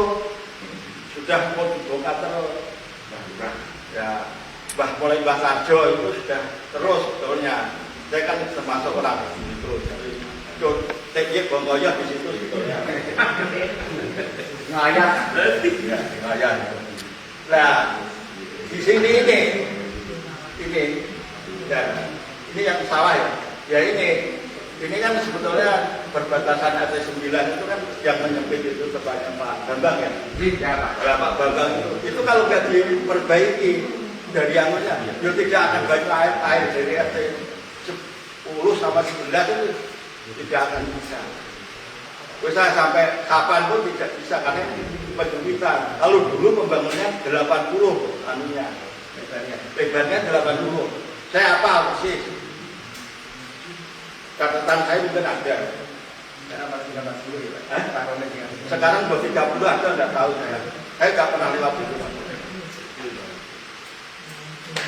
sudah mau dibuka terus. Ya mulai Mbah Sarjo itu sudah terus sebetulnya. Saya kan termasuk orang di situ terus. Itu teknik bongkoyo di situ sebetulnya. Ngayat. Nah di sini ini dan ini yang salah ya. Ya ini kan sebetulnya perbatasan RT 9 itu kan yang menyempit itu tempatnya Pak Bambang ya. Iya Pak Bambang itu kalau nggak diperbaiki dari anunya, ya tidak akan banyak air dari RT 10 sama 11 itu tidak akan bisa. Bisa sampai kapan pun tidak bisa karena penyempitan. Kalau dulu pembangunannya 80 anunya. Lebarnya 80. Saya apa sih? Catatan saya mungkin ada. Sekarang 30 ada nggak tahu saya. Saya nggak pernah lewat itu.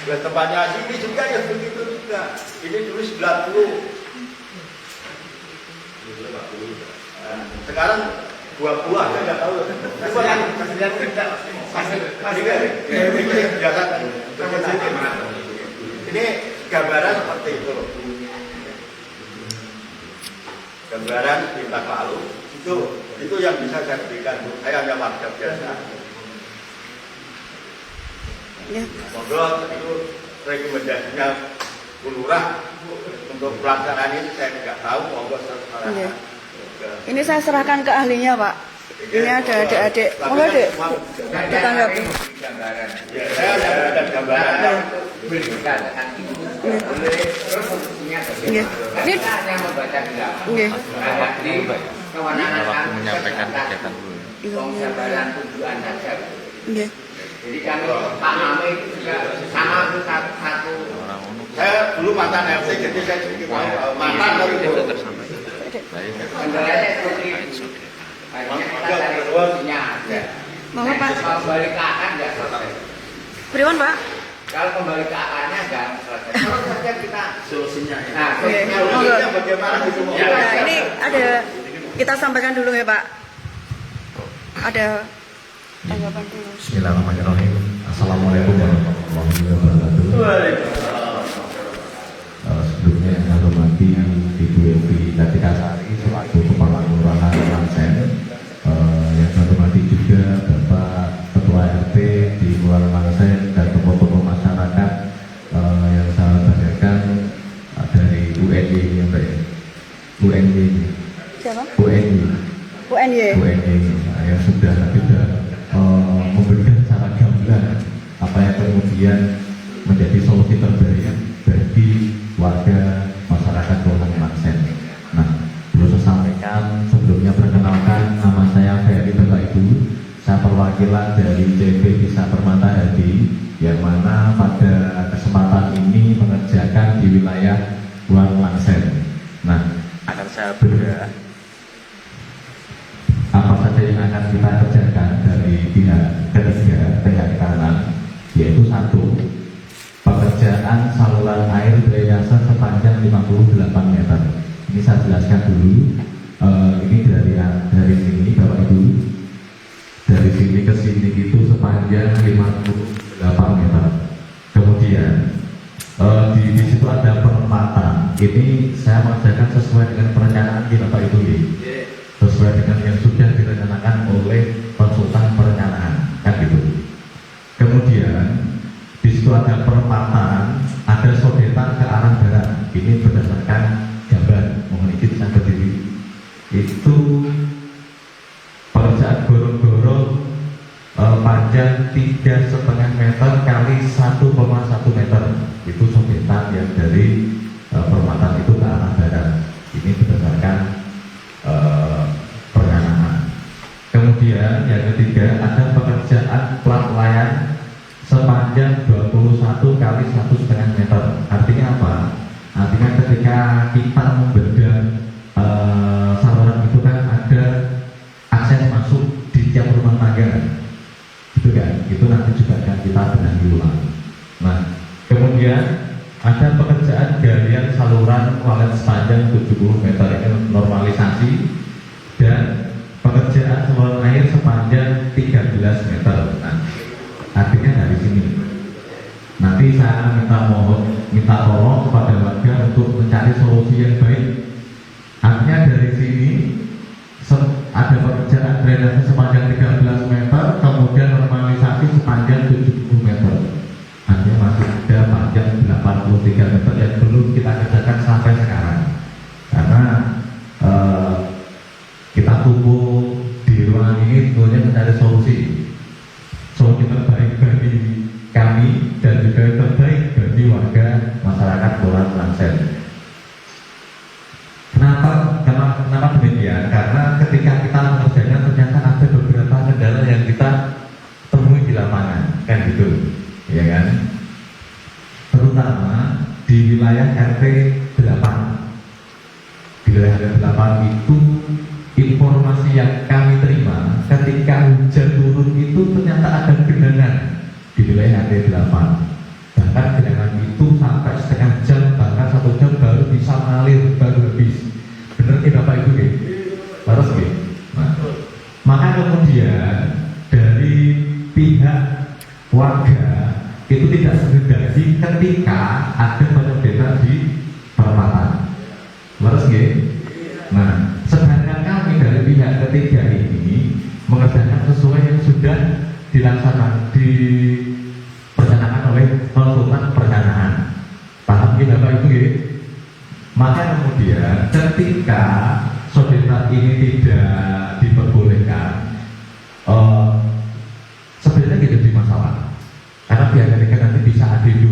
Nah, tempatnya sini juga ya begitu juga. Ini dulu 90. Sekarang 2 buah, saya nggak tahu. Kesedihan kita Ini gambaran seperti itu. Gambaran tinta palu itu yang bisa saya berikan. Saya hanya warga biasa. Ya. Monggo itu rekomendasinya Bu Lurah untuk pelaksanaan ini saya tidak tahu. Monggo Iya. serahkan. Ini saya serahkan ke ahlinya, Pak. Ini ada adik-adik. Monggo, Dek. Ditanggapi. gambaran. Ya, saya hanya berikan gambaran. Berikan nanti boleh terus fungsinya Iya. bagaimana. Ini Kita yang membaca bilang. Iya. Jadi kewenangan waktu menyampaikan kegiatan dulu. penggambaran tujuan saja. Iya. Jadi kami pahami itu juga sama itu satu. Orang ono Saya dulu mantan FC, jadi saya sedikit tahu. Mantan dari itu. tersampaikan. Baik. Kendalanya seperti itu. Akhirnya kita cari solusinya aja. Monggo, Pak. Kalau kembali ke akar nggak selesai. Pripun, Pak? Kalau kembali ke akarnya nggak selesai. Terus saja kita Solusinya ya. nah solusinya Oke. Solusinya bagaimana itu? Nah, ini ada kita sampaikan dulu ya, Pak. Ada tanggapan dulu. Bismillahirrahmanirrahim. Assalamualaikum warahmatullahi wabarakatuh. Sebelumnya yang saya hormati Ibu Evi Kartikasari selaku Kepala Kelurahan Langsen, yang saya hormati juga Bapak Ketua RT di Kelurahan Langsen dan tokoh-tokoh masyarakat yang saya banggakan dari UNY yang baik. UNY, Siapa? UNY. UNY. Yang sudah memberikan secara gamblang apa yang kemudian menjadi solusi terbaik bagi warga masyarakat Kelurahan Langsen. Nah, perlu saya sampaikan sebelumnya, perkenalkan nama saya Ferry Bapak Ibu. Saya perwakilan dari CP Desa Permata Hadi yang mana pada kesempatan ini mengerjakan di wilayah Kelurahan Langsen. Nah, akan saya bedah apa saja yang akan kita kerjakan dari pihak ketiga, pihak kanan, yaitu 1, pekerjaan saluran air drainase sepanjang 58 meter. Ini saya jelaskan dulu. Ini dari sini Bapak Ibu, dari sini ke sini itu sepanjang 58 meter. Kemudian di situ ada perempatan. Ini saya mengerjakan sesuai dengan perencanaan di Bapak Ibu ini, sesuai dengan yang sudah direncanakan oleh konsultan perencanaan, kan gitu. Kemudian di situ ada perempatan, ada sodetan ke arah barat. Ini berdasarkan gambar, mohon izin saya berdiri. Itu pekerjaan gorong-gorong panjang 3,5 meter kali 1,1 meter. Itu sodetan yang dari perempatan itu ke arah barat. Ini berdasarkan perencanaan. Kemudian yang ketiga ada pekerjaan plat layang sepanjang 21 kali 1,5 meter. Artinya apa? Artinya ketika kita membedah saluran itu kan ada akses masuk di tiap rumah tangga, itu kan? Itu nanti juga akan kita benahi ulang. Nah, kemudian ada pekerjaan galian saluran walet sepanjang 70 meter, ini normalisasi, dan pekerjaan saluran air sepanjang 13 meter. Nah, artinya dari sini nanti saya minta tolong kepada warga untuk mencari solusi yang baik. Artinya dari sini ada pekerjaan drainase sepanjang 13 meter, kemudian normalisasi sepanjang 70 meter. Artinya masih ada panjang 83 meter yang belum kita kerjakan sampai sekarang, karena kita tunggu di ruangan ini tentunya mencari solusi terbaik bagi kami dan juga terbaik bagi warga masyarakat Kelurahan Langsen. Kenapa demikian? Karena ketika kita mengerjakan ternyata ada beberapa kendala yang kita temui di lapangan, kan gitu, ya kan? Terutama di wilayah RT 8. Di wilayah RT 8 itu informasi yang kami terima ketika hujan turun itu ternyata ada genangan di wilayah RT 8. Bahkan genangan itu sampai setengah jam, bahkan 1 jam baru bisa mengalir, baru habis. Bener tidak Bapak Ibu? Harus ketika ada penyempitan di perempatan. Leres nggih? Nah, sedangkan kami dari pihak ketiga ini mengerjakan sesuai yang sudah dilaksanakan direncanakan oleh konsultan perencanaan. Paham kita Bapak Ibu ya? Maka kemudian ketika sodetan ini tidak diperbolehkan, sebenarnya tidak jadi masalah. Karena pihak ketiga nanti bisa adil.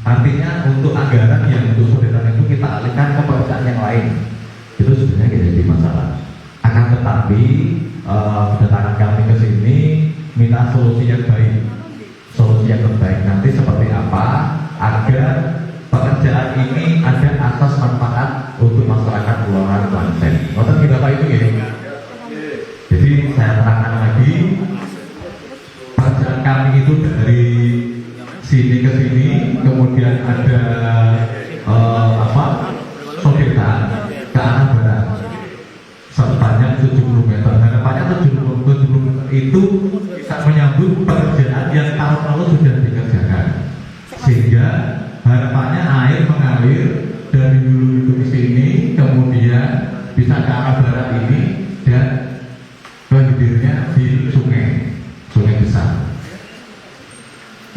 Artinya untuk anggaran yang untuk sodetan itu kita alihkan ke pekerjaan yang lain. Itu sebenarnya tidak jadi masalah. Akan tetapi kedatangan kami ke sini minta solusi yang baik, solusi yang terbaik nanti seperti apa agar pekerjaan ini ada asas manfaat untuk masyarakat Kelurahan Klaten. Ngoten kita Bapak Ibu ya. Jadi saya terangkan lagi, pekerjaan kami itu dari sini ke sini, kemudian ada sodetan ke arah barat sepanjang 70 meter. Harapannya 70 meter itu bisa menyambut pekerjaan yang tahun lalu sudah dikerjakan, sehingga harapannya air mengalir dari hulu itu ke sini, kemudian bisa ke arah barat ini dan ke hilirnya di sungai besar.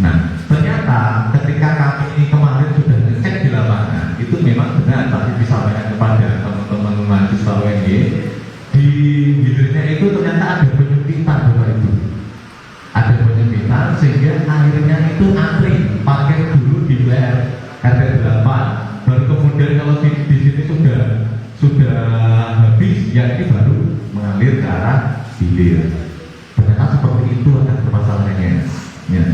Nah, ternyata ketika kami ini kemarin sudah ngecek di lapangan, itu memang benar tadi disampaikan kepada teman-teman mahasiswa UNY, di hilirnya itu ternyata ada penyempitan Bapak Ibu. Ada penyempitan sehingga airnya itu antri pakai dulu di wilayah RT 8, baru kemudian kalau di sini sudah habis, ya ini baru mengalir ke arah hilir. Ternyata seperti itu ada permasalahannya. Ya.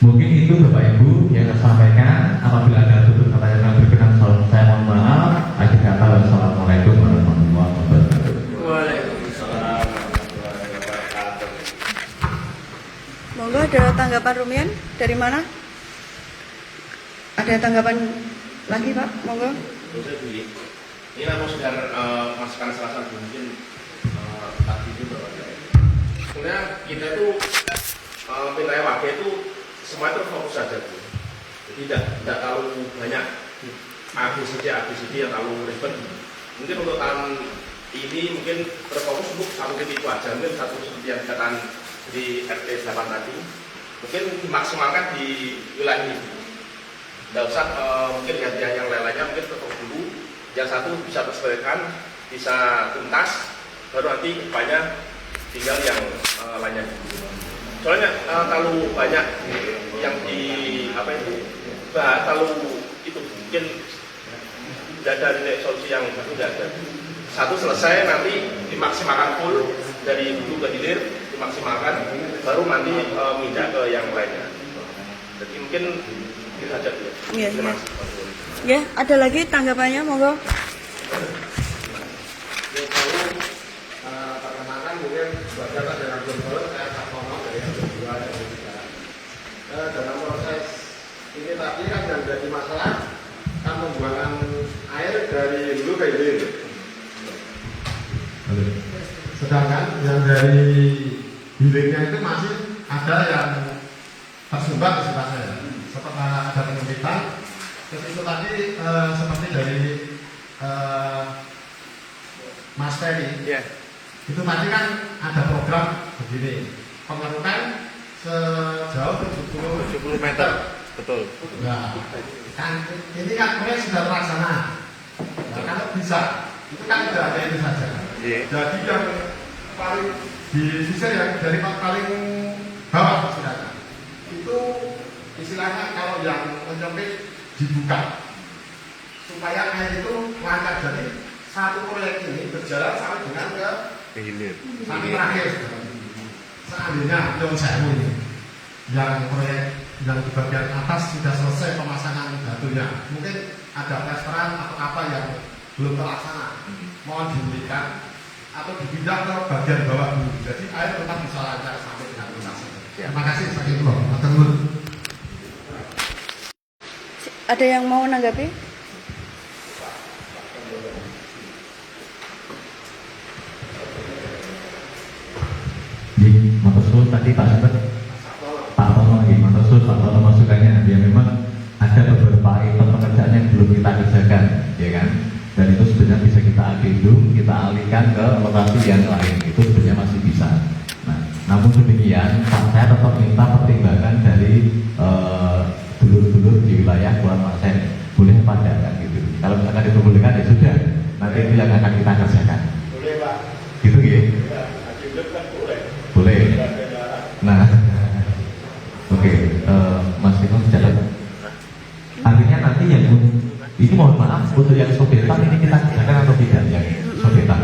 Mungkin itu Bapak Ibu yang saya sampaikan. Apabila ada sudut pertanyaan yang berkenan, saya mohon maaf. Akhir kata, wassalamualaikum warahmatullahi wabarakatuh. Waalaikumsalam warahmatullahi wabarakatuh. Monggo ada tanggapan Rumian dari mana? Ada tanggapan lagi Pak? Monggo. Saya Budi. Ini namun sekedar masukan salah satu mungkin tadi itu Bapak. Sebenarnya kita itu wilayah warga itu semua terfokus saja Bu. Jadi tidak terlalu banyak ABCD yang terlalu ribet. Mungkin untuk tahun ini mungkin terfokus untuk satu titik itu aja, mungkin satu seperti yang dikatakan di RT 8 tadi, mungkin dimaksimalkan di wilayah ini. Tidak usah mungkin yang lainnya mungkin terfokus dulu. Yang satu bisa terselesaikan, bisa tuntas, baru nanti banyak tinggal yang lainnya. Soalnya terlalu banyak yang terlalu itu mungkin tidak ada solusi yang tidak ada. Satu selesai nanti dimaksimalkan full dari hulu ke hilir, dimaksimalkan, baru nanti pindah ke yang lainnya. Jadi mungkin itu saja ya. Iya. Terima kasih. Ya, ada lagi tanggapannya, monggo. Perkenalkan mungkin sebagai dengan Gubernur, saya Sakono dari yang kedua dan ketiga. Dalam proses ini tadi kan yang jadi masalah kan pembuangan air dari hulu ke hilir. Sedangkan yang dari hilirnya itu masih ada yang tersumbat istilahnya. Setelah ada penyempitan, terus itu tadi seperti dari Mas Ferry. Yeah. Itu tadi kan ada program begini, pengerukan sejauh 70 meter. Betul. Nah, kan ini kan proyek sudah terlaksana. Nah, kalau bisa, itu kan tidak ada itu saja. Yeah. Jadi yang paling di sisi yang dari paling bawah istilahnya, itu istilahnya kalau yang menyempit dibuka supaya air itu lancar. Jadi satu proyek ini berjalan sampai dengan ke Hilir. sampai terakhir. Seandainya Yon Sewu ini yang proyek yang di bagian atas sudah selesai pemasangan batunya, mungkin ada plesteran atau apa yang belum terlaksana, mohon dihentikan atau dipindah ke bagian bawah dulu. Jadi air tetap bisa lancar sampai dengan tuntas. Terima kasih. Saya itu loh. Ada yang mau menanggapi? Di Motosul tadi Pak Sempet, Pak Tono di Motosul Pak Toto masukannya. Ya memang ada beberapa item pekerjaan yang belum kita kerjakan, ya kan? Dan itu sebenarnya bisa kita agendum, kita alihkan ke lokasi yang lain. Itu sebenarnya masih bisa. Nah, namun demikian, saya tetap minta pertimbangan dari dulur-dulur di wilayah Pulau Masen. Boleh pada kan gitu. Kalau misalkan diperbolehkan ya sudah. Nanti itu yang akan kita kerjakan. Boleh Pak. Gitu ya? Ya, agendum kan boleh. Boleh. Tidak ada larang. Nah, oke, Mas Tino catat. Artinya nanti yang ini mohon maaf untuk yang sodetan ini kita kerjakan atau tidak yang sodetan?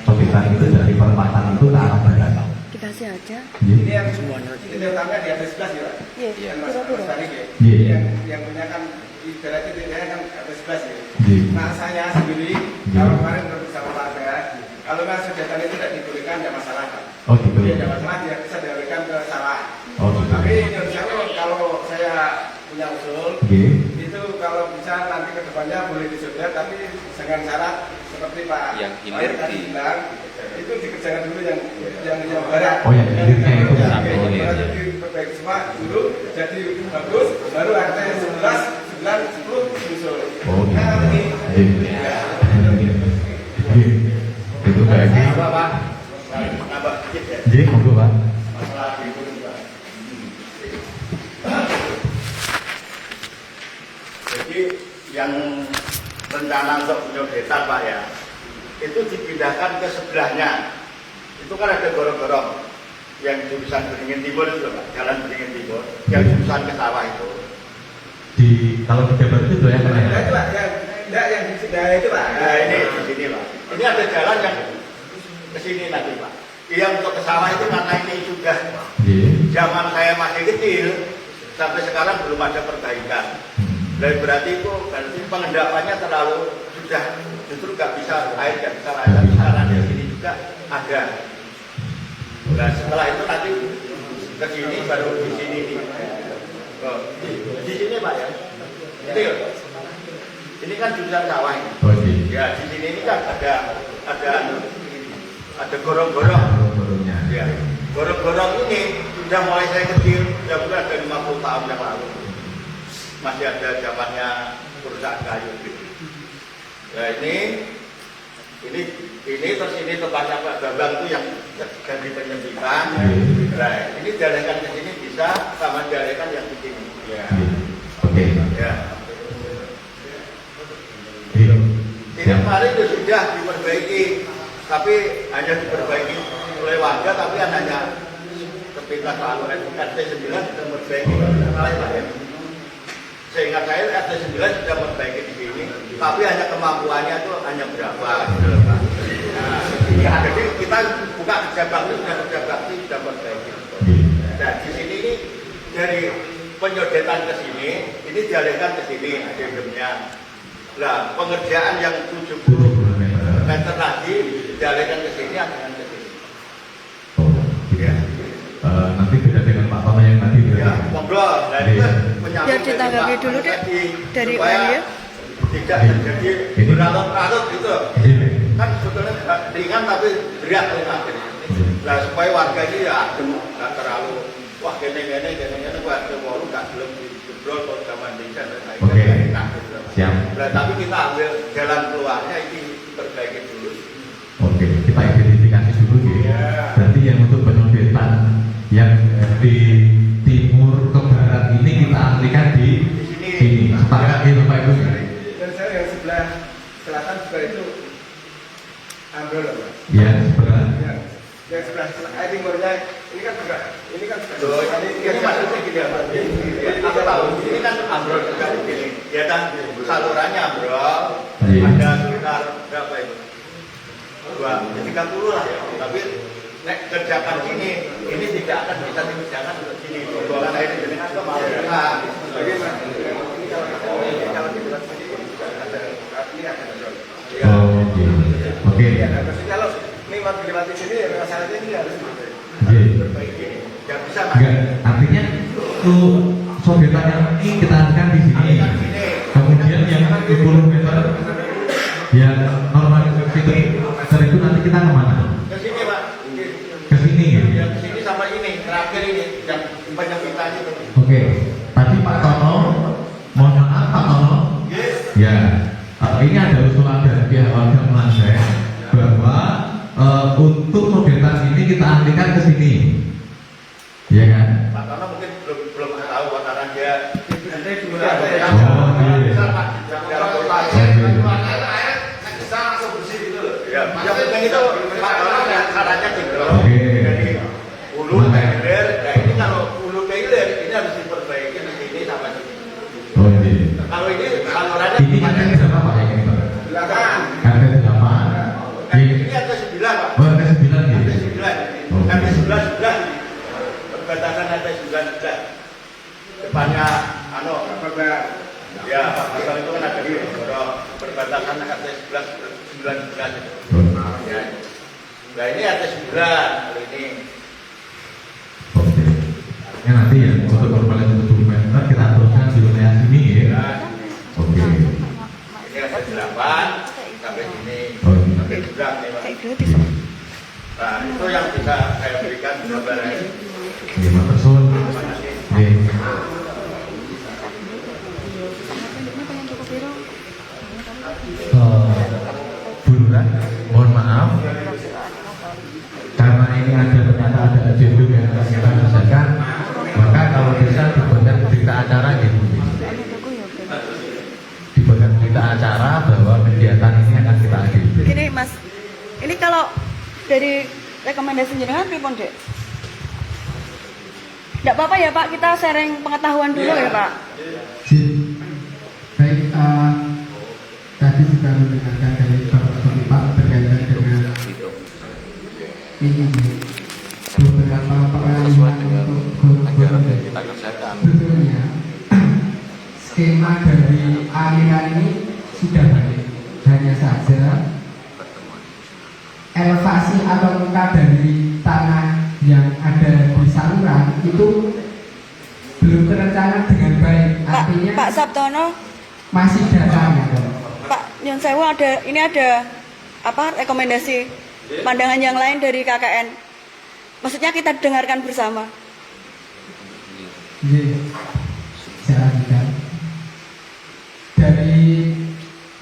Sodetan itu dari perempatan itu ke arah barat. Dikasih aja. Ini yang utamanya di atas 11 ya Pak? Iya, Yang Mas kira-kira. Tarik ya? Iya. Yang punya kan ibaratnya dia kan atas 11 ya? Iya. Nah saya sendiri, kalau kemarin bersama Pak saya, kalau mas sodetan itu tidak dibolehkan ya masalah Pak. Oh gitu. Dia tidak masalah, dia bisa dialihkan ke sawah. Oh gitu. Tapi kalau saya punya usul, Iya. itu kalau bisa nanti ke depannya boleh disodet, tapi dengan syarat seperti Pak Yang hilir Air tadi di- bilang, itu dikerjakan dulu yang barat. Oh, yang hilirnya itu. Oh, iya, iya. Diperbaiki semua dulu, jadi bagus, baru RT 11, 9, 10 disusul. Oh gitu. Nah, ini. Iya. Iya. Itu kayaknya. Apa Pak? Nambah sedikit ya. Jadi monggo Pak. Masalah itu juga. Jadi yang rencana untuk penyodetan Pak ya, itu dipindahkan ke sebelahnya. Itu kan ada gorong-gorong yang jurusan Beringin Timur itu Pak, jalan Beringin Timur, yang jurusan ke sawah itu. Di kalau di Jabar itu ya kan Nah, itu ya. Pak, yang di sebelah itu Pak. Nah ini di sini Pak. Ini ada jalan yang ke sini nanti Pak. Yang untuk ke sawah itu karena ini sudah Iya. zaman saya masih kecil sampai sekarang belum ada perbaikan. Dan berarti itu pengendapannya terlalu sudah justru nggak bisa air nggak bisa lancar. Sekarang di sini juga ada. Nah setelah itu nanti ke sini baru di sini nih. Oh, di sini Pak ya. Ini ya. Ini kan jurusan sawah ini. Oh iya. Ya di sini ini kan ada gorong-gorong. Gorongnya. Ya, gorong-gorong ini sudah mulai saya kecil, sudah mulai ada 50 tahun yang lalu. Masih ada zamannya perusahaan kayu. Nah ini terus ini tempatnya Pak Bambang itu yang ganti penyempitan. Nah ini jalankan ke sini bisa sama jalankan yang di sini. Ya. Oke. Ya. Iya. Ini kemarin sudah diperbaiki, tapi hanya diperbaiki oleh warga, tapi hanya sepintas lalu RT 9 sudah memperbaiki. Sehingga saya RT 9 sudah memperbaiki di sini, tapi hanya kemampuannya itu hanya berapa gitu loh Pak. Nah, jadi kita buka kerja bakti sudah memperbaiki. Nah di sini ini dari penyodetan ke sini, ini dialihkan ke sini agendumnya. Nah pengerjaan yang 70 meter lagi dialihkan ke sini, akan ke sini. Oh, gitu. Nanti beda dengan Pak Tono yang tadi Ya, berarti. ngobrol. Nah, itu menyambung Biar ditanggapi Pak dulu, Dek, tadi, dari supaya Maria. tidak terjadi Ini- berlarut-larut gitu. Iya. Kan sebetulnya ringan tapi berat akhirnya. Nah, supaya warga ini ya adem, nggak terlalu wah gini-gini warga walu nggak belum dijebrol kalau zaman desa dan lain-lain. Oke. Nah, gitu. Siap. Nah, tapi kita ambil jalan keluarnya ini perbaiki dulu. Oke, kita identifikasi dulu ya. Berarti yang untuk penyodetan yang di timur ke barat ini kita alihkan di sini. Sepakat ya Bapak Ibu. Dan saya yang sebelah selatan juga itu ambil loh Pak. Ya, sebelah. Yang sebelah timurnya ini kan juga Loh, ini maksudnya gini ya Pak. Aku tahu, ini kan ambrol juga di sini. Ya kan, salurannya ambrol. Iya. Ada sekitar berapa itu? 30 lah ya. Tapi nek kerjakan ini tidak akan bisa dikerjakan ke sini. Pembuangan air di sini kan ke bawah. Nah, bagaimana? Ini kalau dibuat sini ada ini ada ambrol. Oh, oke. Ya, kalau ini mau dilewati sini ya masalahnya ini harus Iya. perbaiki. Ya bisa Mas. Enggak, artinya tuh sodetan yang ini kita alihkan di sini. Kemudian yang 10 meter yang normal itu dari itu nanti kita kemana? Ke sini Pak. Ke sini ya. Ya ke sini sama ini terakhir ini yang penyempitan itu. Oke. Ya, ini ada usulan dari pihak warga Melanjeng bahwa untuk sodetan ini kita alihkan ke sini, ya kan? Pak Tono mungkin belum tahu karena dia Nanti dulu Oh, iya. Ya, yang penting itu Pak Tono yang caranya gitu. Oke. Jadi hulu ke hilir, nah ini kalau hulu ke hilir ini harus diperbaiki di sini sampai sini. Oh iya. Kalau ini salurannya Ini RT berapa Pak yang ini Pak? belakang. RT 8. Ini ada 9 Pak. Oh RT 9 Ada gitu. 9. Oh. Ada 11 sudah. Perbatasan ada 9 sudah. Depannya ya Pak Pasal itu kan ada di perbatasan RT 11 9 itu. Oh. Ya. Nah ini RT 9 kalau ini. Oke. Ya nanti ya untuk korban 7 meter kita teruskan di wilayah sini ya. Ya. Oke. Ini ada 8 sampai sini. Oh ini. Sampai 9 nih Pak. Nah itu yang bisa saya berikan gambaran. Ya Pak Person. Ya. Bu Lurah, mohon maaf karena ini ada ternyata ada adendum yang harus kita selesaikan, maka kalau bisa dibuatkan berita acara gitu, dibuatkan berita acara bahwa kegiatan ini akan kita adili. Gini Mas, ini kalau dari rekomendasi jenengan pripun Dek? Tidak apa-apa ya Pak, kita sharing pengetahuan dulu ya Pak. Baik, tadi juga mendengarkan dari Bapak Pak berkaitan dengan ini beberapa pengalihan untuk Kita kerjakan. sebetulnya skema dari aliran ini sudah baik, hanya saja elevasi atau muka dari tanah yang ada di saluran itu belum terencana dengan baik, artinya Pak Sabtono, masih datanya. Pak Nyun Sewu ada apa rekomendasi pandangan yang lain dari KKN. Maksudnya kita dengarkan bersama. Iya, saya lanjutkan. Dari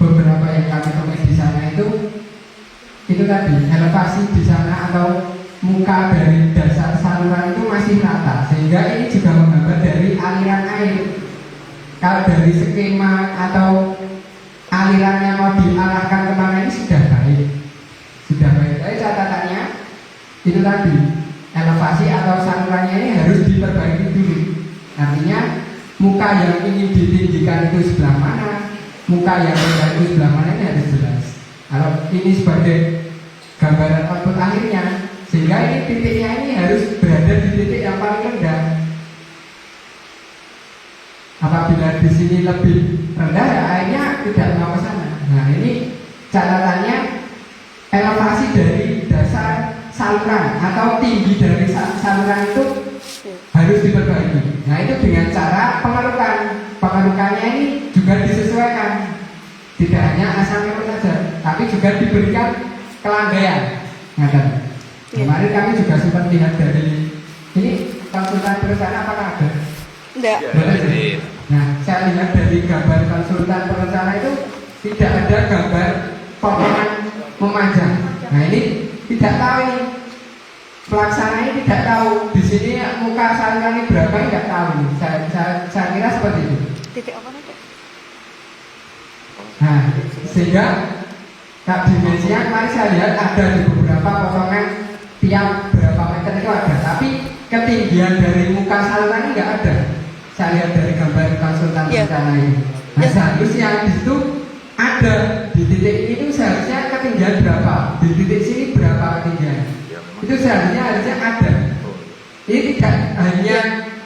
beberapa yang kami temui di sana itu tadi elevasi di sana atau muka dari dasar saluran itu masih rata, sehingga ini juga menggambar dari aliran air. Kalau dari skema atau alirannya mau diarahkan kemana ini sudah baik. Tapi catatannya itu tadi elevasi atau salurannya ini harus diperbaiki dulu. Artinya muka yang ingin ditinggikan itu sebelah mana, muka yang rendah itu sebelah mana ini harus jelas. Kalau ini sebagai gambaran output akhirnya, sehingga ini titiknya ini harus berada di titik yang paling rendah. Apabila di sini lebih rendah, ya airnya tidak mau ke sana. Nah ini catatannya elevasi dari dasar saluran atau tinggi dari saluran itu harus diperbaiki. Nah itu dengan cara pengerukan. Pengerukannya ini juga disesuaikan. Tidak hanya asal memang saja, tapi juga diberikan kelandaian. Kemarin kami juga sempat lihat dari ini konsultan perencanaan apakah ada? Enggak. Nah, saya lihat dari gambar konsultan perencana itu tidak ada gambar potongan memanjang. Nah ini tidak tahu ini pelaksana ini tidak tahu di sini muka saluran ini berapa ini tidak tahu. Saya kira seperti itu. Titik apa nih? Nah, sehingga dimensinya kemarin saya lihat ada di beberapa potongan tiap berapa meter itu ada, tapi ketinggian dari muka saluran ini nggak ada. Saya lihat dari gambar konsultan perencana ini. Nah, seharusnya di situ ada di titik ini itu seharusnya ketinggian berapa, di titik sini berapa ketinggian. Itu seharusnya ada. Ini tidak hanya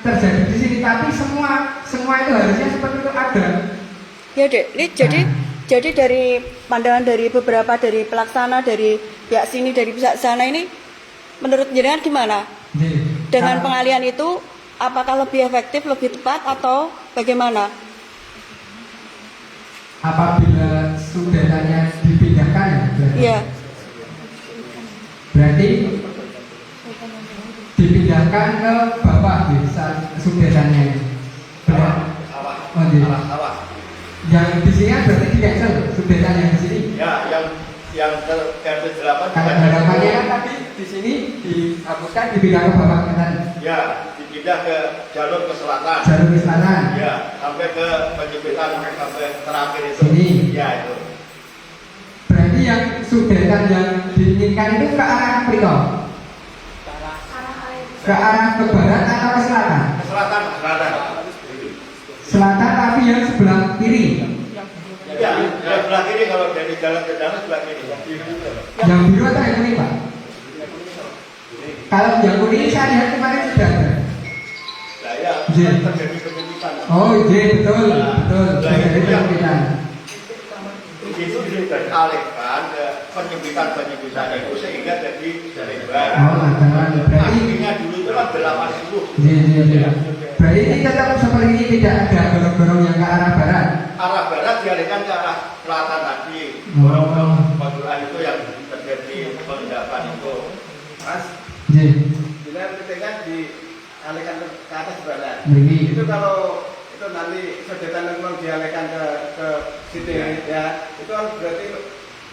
terjadi di sini, tapi semua itu harusnya seperti itu ada. Ya Dek, ini jadi dari pandangan dari beberapa dari pelaksana dari pihak sini dari pihak sana ini, menurut jenengan gimana? Dengan pengalihan itu apakah lebih efektif, lebih tepat atau bagaimana? Apabila sudetannya dipindahkan ya? Iya. Berarti dipindahkan ke bawah di sudetannya. Oh, iya. Yang di sini kan berarti di cancel, sudetan yang di sini. Ya, yang ke RT 8 Kalau harapannya kan tadi di sini dihapuskan dipindah ke bawah kanan, ya, dipindah ke jalur ke selatan. jalur ke selatan. Ya, sampai ke penyempitan sampai terakhir itu. Sini. Ya, itu. Berarti yang sudetan yang diinginkan itu ke arah Priko? Ke arah ke barat atau ke selatan? Ke selatan, selatan. Selatan tapi yang sebelah kiri. Ya, sebelah kiri kalau dari jalan ke jalan sebelah kiri. Yang biru atau yang kuning, Pak? Kalau yang kuning saya lihat kemarin sudah ada. Nah, ya, Iya. terjadi penyempitan. Oh iya betul, betul. Jadi penyempitan. Itu sudah dialihkan ke penyempitan itu sehingga jadi lebar. Oh, ada. Berarti Akhirnya dulu itu kan 80. iya. Berarti ini tetap seperti ini, tidak ada gorong-gorong yang ke arah barat. Arah barat dialihkan ke arah selatan tadi. Oh. Gorong-gorong itu yang terjadi pengendapan itu. Mas, Iya. bila ketika dialihkan ke atas barat, Begini. itu kalau itu nanti sudetan memang dialihkan ke situ ya, itu kan berarti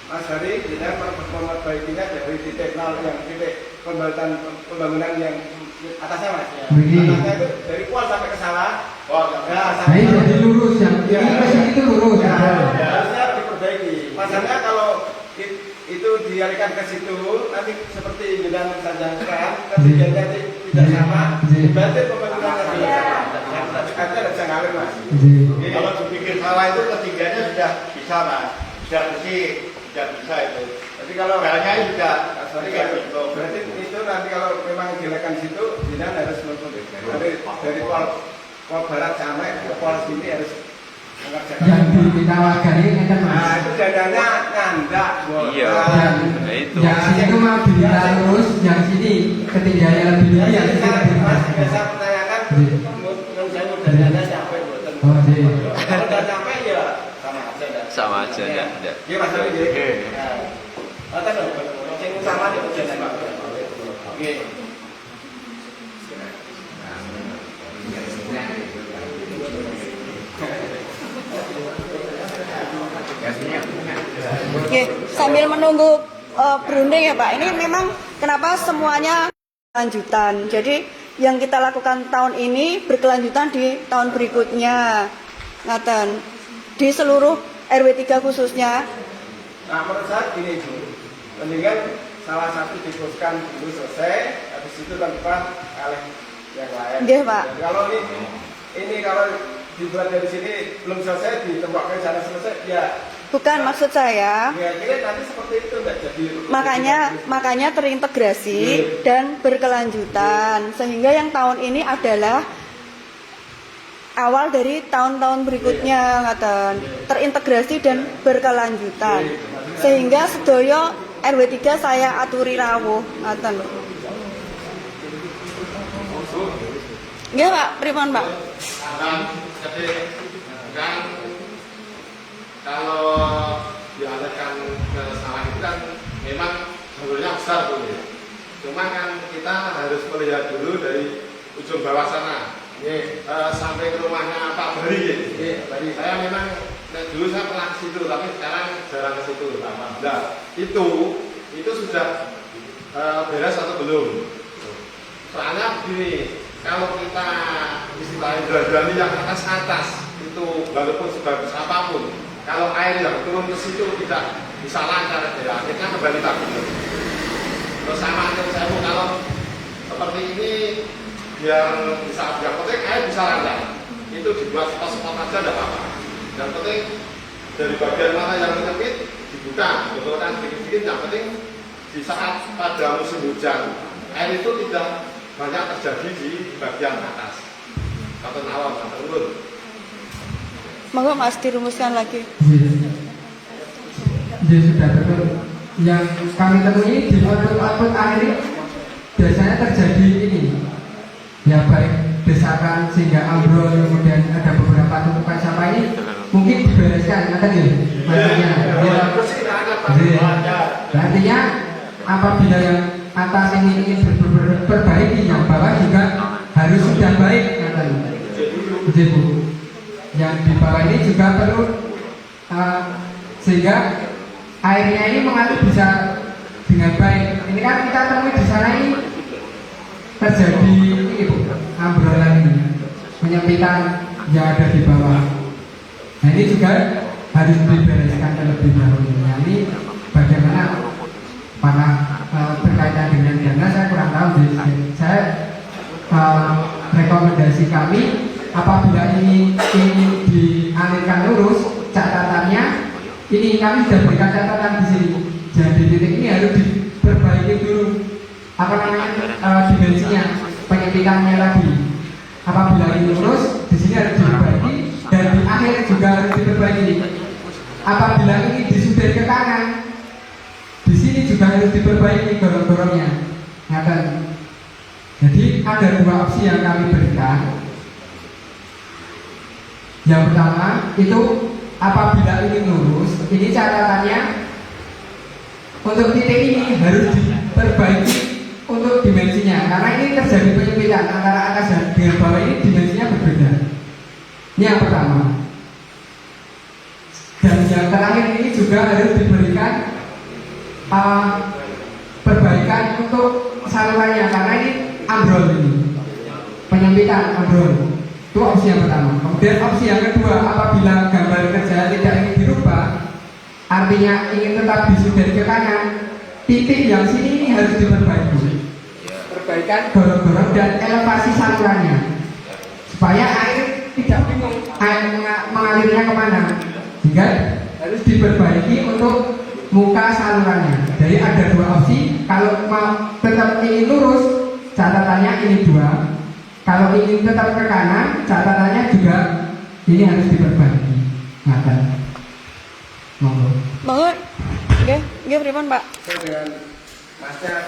Mas Hari tidak memperbaikinya dari titik nol yang titik pembangunan yang atasnya Mas. Begini. Atasnya itu dari kual sampai ke sawah. Ya, Nah ini jadi lurus yang Ya. ini ke sini itu lurus. Ya, betul. harusnya diperbaiki. Masalahnya kalau itu dialihkan ke situ, nanti seperti jalan Sanjangkan, ketinggiannya tidak sama, berarti pembangunannya tidak sama. Artinya bisa ngalir Mas. Iya. Kalau dipikir salah itu ketinggiannya sudah bisa mas, sudah bersih, sudah bisa itu. Jadi kalau Belnya sudah Sorry, berarti itu nanti kalau memang dialihkan situ, Jinan harus nonton dari pol barat sampai ke pol sini harus mengerjakan. Yang diminta warga ini kan Nah Mas. itu dadanya nandak. Iya. Yang, Nah, itu. yang sini itu mau diminta lurus, yang sini ketinggiannya lebih tinggi, yang sini lebih Mas tinggi. biasa pertanyakan, menurut saya dadanya sampai buatan. Oh iya. Kalau udah sampai ya sama aja. dah. Sama aja, enggak. Iya Mas Ari. Oke. Atas dong, yang utama itu dadanya. Oke. Oke, sambil menunggu berunding ya Pak. Ini memang kenapa semuanya lanjutan. Jadi yang kita lakukan tahun ini berkelanjutan di tahun berikutnya. Ngaten. Di seluruh RW 3 khususnya. Nah menurut saya gini Ibu, mendingan salah satu diteruskan dulu selesai, habis itu tanpa kaleng yang lain. Nggih, Pak. Jadi kalau ini kalau dibuat dari sini belum selesai, ditembakkan sana selesai, ya Bukan maksud saya. kira-kira nanti seperti itu nggak jadi. Makanya terintegrasi dan berkelanjutan sehingga yang tahun ini adalah awal dari tahun-tahun berikutnya ngaten. Terintegrasi dan berkelanjutan sehingga sedoyo RW 3 saya aturi rawuh ngaten. Nggih Pak, pripun Pak? Jadi kan kalau dialihkan ke sawah itu kan memang jalurnya besar tuh ya. Cuma kan kita harus melihat dulu dari ujung bawah sana. Sampai ke rumahnya Pak Bari ya. Bari. Saya memang dulu saya pernah ke situ, tapi sekarang jarang ke situ. Nah, itu sudah beres atau belum? Soalnya begini, kalau kita istilahnya berani yang atas itu walaupun sebagus apapun, kalau air yang turun ke situ tidak bisa lancar, ya akhirnya kembali lagi. Terus sama saya kalau seperti ini biar bisa yang penting air bisa lancar, itu dibuat spot aja tidak apa-apa. Yang penting dari bagian mana yang menyempit dibuka, betulkan sedikit-sedikit. Yang penting di saat pada musim hujan air itu tidak banyak terjadi di bagian atas. Kata awam, kata turun. Monggo Mas dirumuskan lagi. Ya sudah betul. Yang kami temui di output air ini biasanya terjadi ini. Ya baik desakan sehingga ambrol, kemudian ada beberapa tumpukan sampah ini mungkin dibereskan, kata ya maksudnya. Artinya apabila yang atas ini ingin berperbaiki, yang bawah juga harus sudah baik, kata Bu. Yang di bawah ini juga perlu sehingga airnya ini mengalir bisa dengan baik. Ini kan kita temui di sana ini terjadi ini Bu, ambrolan ini, penyempitan yang ada di bawah. Nah ini juga harus dibereskan terlebih dahulu. Nah ini bagaimana apakah berkaitan dengan dana saya kurang tahu. Saya rekomendasi kami apabila ini dialirkan lurus, catatannya ini kami sudah berikan catatan di sini. Jadi titik ini harus diperbaiki dulu dimensinya, penyempitannya lagi. Apabila ini lurus, di sini harus diperbaiki dan di akhir juga harus diperbaiki. Apabila ini disudut ke kanan, di sini juga harus diperbaiki gorong-gorongnya. Jadi ada dua opsi yang kami berikan. Yang pertama itu apabila ini lurus, ini catatannya untuk titik ini harus diperbaiki untuk dimensinya, karena ini terjadi penyempitan antara atas dan dengan bawah, ini dimensinya berbeda. Ini yang pertama. Dan yang terakhir ini juga harus diberikan perbaikan untuk salurannya, karena ini ambrol ini, penyempitan ambrol. Itu opsi yang pertama. Kemudian opsi yang kedua, apabila gambar kerja tidak ingin dirubah, artinya ingin tetap disudut ke kanan, titik yang sini ini harus diperbaiki. Perbaikan gorong-gorong dan elevasi salurannya, supaya air tidak bingung air mengalirnya kemana, sehingga harus diperbaiki untuk muka salurannya. Jadi ada dua opsi. Kalau mau tetap ingin lurus, catatannya ini dua. Kalau ingin tetap ke kanan, catatannya juga ini harus diperbaiki. Ngaten. Monggo. Monggo. Nggih pripun, Pak? Saya dengan Masnya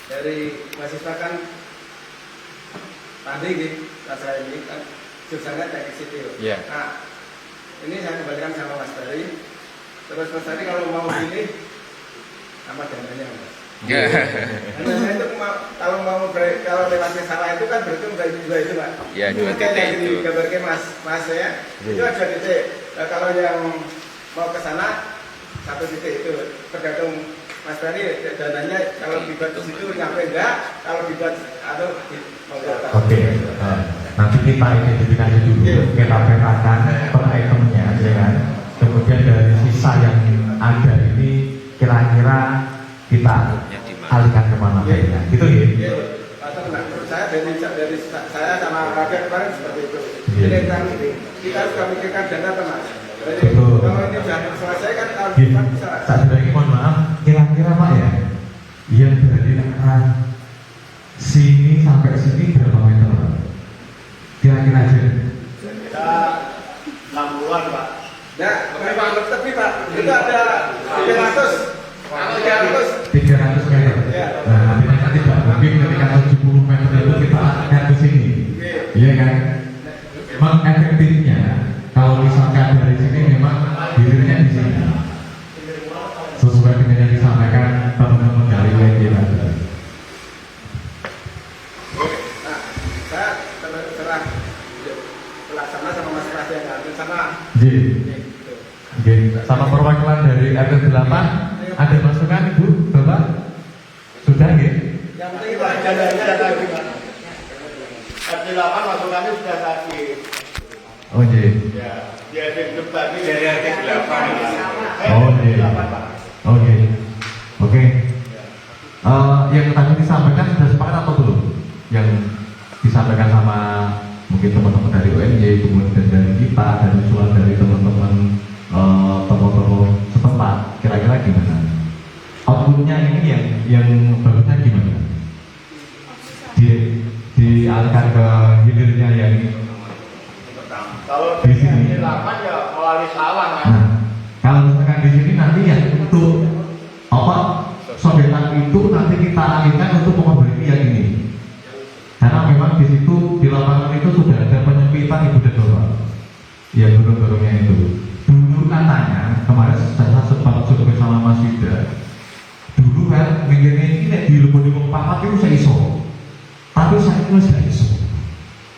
dari mahasiswa kan tadi gitu, saya ini kan jurusannya teknik sipil. Iya. Nah, ini saya kembalikan sama Mas Bari. Terus Mas Bari kalau mau pilih sama dananya, Mas. Dananya itu kalau lewatnya salah itu kan berarti udah juga itu, Pak. Iya, dua titik itu. Gambarnya Mas ya. Itu ada titik. Nah, kalau yang mau ke sana satu titik itu tergantung Mas Bari dananya, kalau dibuat di situ nyampe enggak, kalau dibuat atau Oke, nanti kita identifikasi dulu, kita petakan per itemnya, ya kan. Kemudian dari sisa yang ada ini kira-kira kita alihkan kemana ya? Gitu ya? Iya, menurut saya dari saya sama rakyat kemarin seperti itu. Jadi kan kita harus memikirkan dana teman. Jadi kalau ini sudah selesai kan kalau kita bisa. Saat lagi mohon maaf, kira-kira Pak ya, yang dari arah sini sampai sini berapa meter Pak? Kira-kira aja. Kita 60-an Pak. Ya, memang tapi Pak, itu ada 300 meter. Ya. Nah, nanti Pak, mungkin ketika 70 meter itu kita akan ke sini. Iya kan? Memang efektifnya kalau misalkan dari sini memang dirinya di sini. Sesuai dengan yang disampaikan teman-teman dari WNJ tadi. Nah, saya serah pelaksana sama Mas Pras yang ngambil sama. Sama perwakilan dari RT 8 ada masukan Ibu, Bapak? Sudah ya? Yang penting itu aja lagi. RT 8 masukannya sudah tadi. Oh iya. Ya, dia ada debat ini dari RT 8. Oh iya. Oke. Oke. Yang tadi disampaikan sudah sepakat atau belum? Yang disampaikan sama mungkin teman-teman dari UNJ, kemudian dari kita, dan usulan dari teman-teman tokoh-tokoh setempat, kira-kira gimana? Outputnya ini yang bagusnya gimana? Dialihkan ke hilirnya yang Kalau di sini. 8 ya melalui sawah kan. Nah, kalau misalkan di sini nanti ya untuk apa sodetan itu nanti kita alihkan untuk memperbaiki yang ini. Karena memang di situ di lapangan itu sudah ada penyempitan Ibu dan Bapak. Ya dorong-dorongnya itu. Dulu katanya kemarin saya sempat survei sama Mas Yuda. Dulu kan mikirnya ini di lubuk-lubuk papat itu saya iso. Tapi saya itu tidak iso.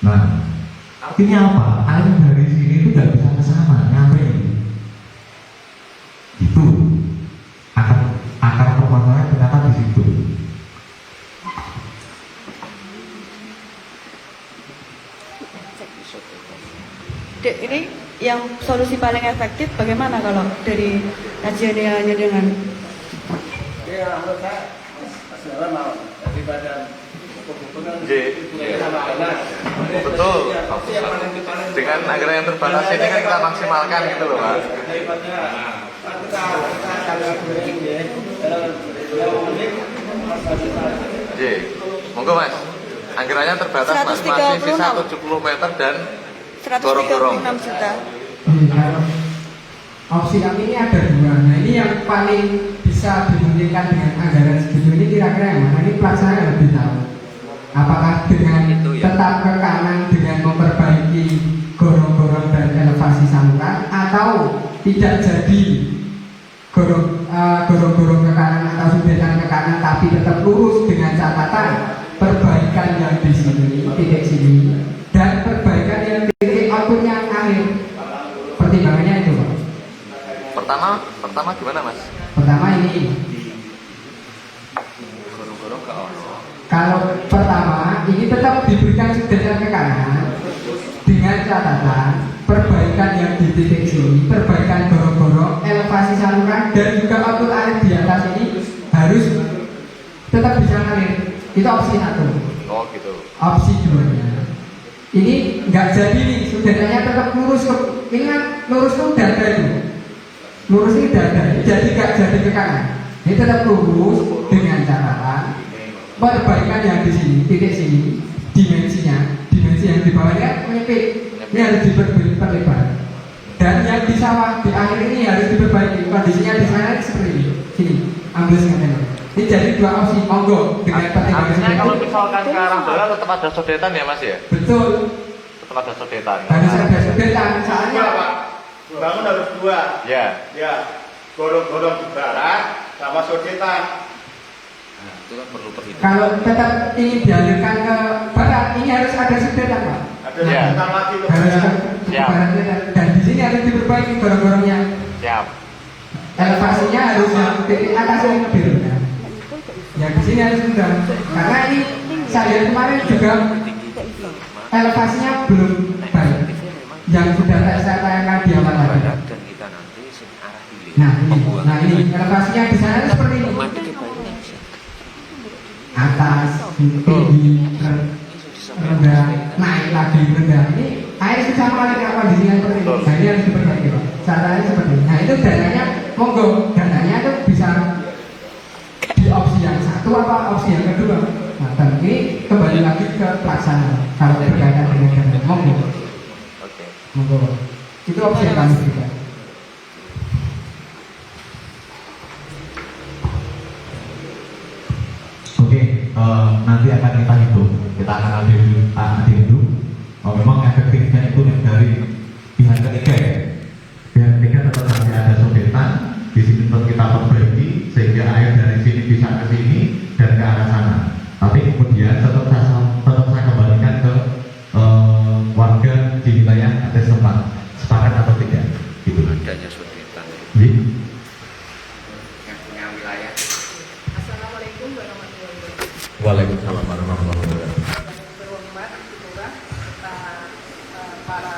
Nah, artinya apa? Air dari sini itu tidak bisa ke sana, nyampe. yang solusi paling efektif bagaimana kalau dari kajiannya dengan Ya, menurut saya masalah mau daripada hubungan Betul. Dengan anggaran yang terbatas ini kan kita maksimalkan gitu loh, Mas. daripada kita kalau J. Monggo, Mas. Anggarannya terbatas, Mas. Masih sisa 70 meter dan 136 juta. Kalau opsi kami ini ada dua. Nah ini yang paling bisa dimungkinkan dengan anggaran segitu ini kira-kira yang mana? Ini pelaksana yang lebih tahu. Apakah dengan tetap ke kanan dengan memperbaiki gorong-gorong dan elevasi saluran, atau tidak jadi gorong-gorong ke kanan atau sudetan ke kanan tapi tetap lurus dengan catatan perbaikan yang di sini, titik sini, dan perbaikan yang titik outputnya akhir. Pertimbangannya itu, Pak. Pertama gimana, Mas? Pertama ini, Gorong-gorong ke awal. kalau pertama ini tetap diberikan sudetan ke kanan dengan catatan perbaikan yang di titik sini, perbaikan gorong-gorong, elevasi saluran, dan juga output air di atas ini harus tetap bisa ngalir. Itu opsi satu. Oh gitu. Opsi duanya, ini nggak jadi nih, sudetannya tetap lurus ke, ini kan lurus tuh dada itu, lurus ini dada, jadi nggak jadi ke kanan. Ini tetap lurus dengan catatan perbaikan yang di sini, titik sini, dimensi yang di bawahnya kan menyempit, ini harus diperlebar. Dan yang di sawah di akhir ini harus diperbaiki. Kondisinya di sana seperti ini, sini, amblesnya memang. Ini jadi dua opsi, monggo dengan pertimbangan. Artinya kalau misalkan ke arah barat tetap ada sodetan ya, Mas ya? Betul, Tetap ada sodetan. harus ada sudetan, soalnya Pak. Bangun harus dua. Ya. Ya, gorong-gorong di barat sama sodetan. Nah, itu kan perlu perhitungan. kalau tetap ingin dialirkan ke barat, ini harus ada sudetan, Pak. Ada Ya. sodetan lagi ke Harus barat. ke Siap. baratnya, dan di sini harus diperbaiki gorong-gorongnya. Siap. Elevasinya harus yang titik atas ini lebih rendah. Ya di sini harus rendah, karena ini saya lihat kemarin juga elevasinya belum baik. Yang sudah saya tayangkan di awal tadi. Nah ini elevasinya di sana seperti ini. Atas, tinggi, rendah, naik lagi rendah. Ini air susah mengalir kondisinya seperti ini. Nah ini harus diperbaiki, Pak. Caranya seperti ini. Nah itu dananya, monggo, dananya itu bisa di opsi yang satu apa opsi yang kedua. Nah dan ini kembali lagi ke pelaksana. Kalau berkaitan dengan dana, monggo, Oke. monggo. Itu opsi yang kami berikan. Oke, nanti akan kita hitung, kita akan hitung. Memang efektifnya itu dari pihak ketiga ya. Pihak ketiga tetap masih ada sodetan, di sini tetap kita perbaiki sehingga air dari sini bisa ke sini dan ke arah sana. Tapi kemudian tetap saya kembalikan ke warga di wilayah atas tempat, sepakat atau tidak? Gitu. Adanya sodetan. Jadi, Yang punya wilayah. Assalamualaikum warahmatullahi wabarakatuh. Waalaikumsalam warahmatullahi wabarakatuh. Berhormat Ibu Lurah serta para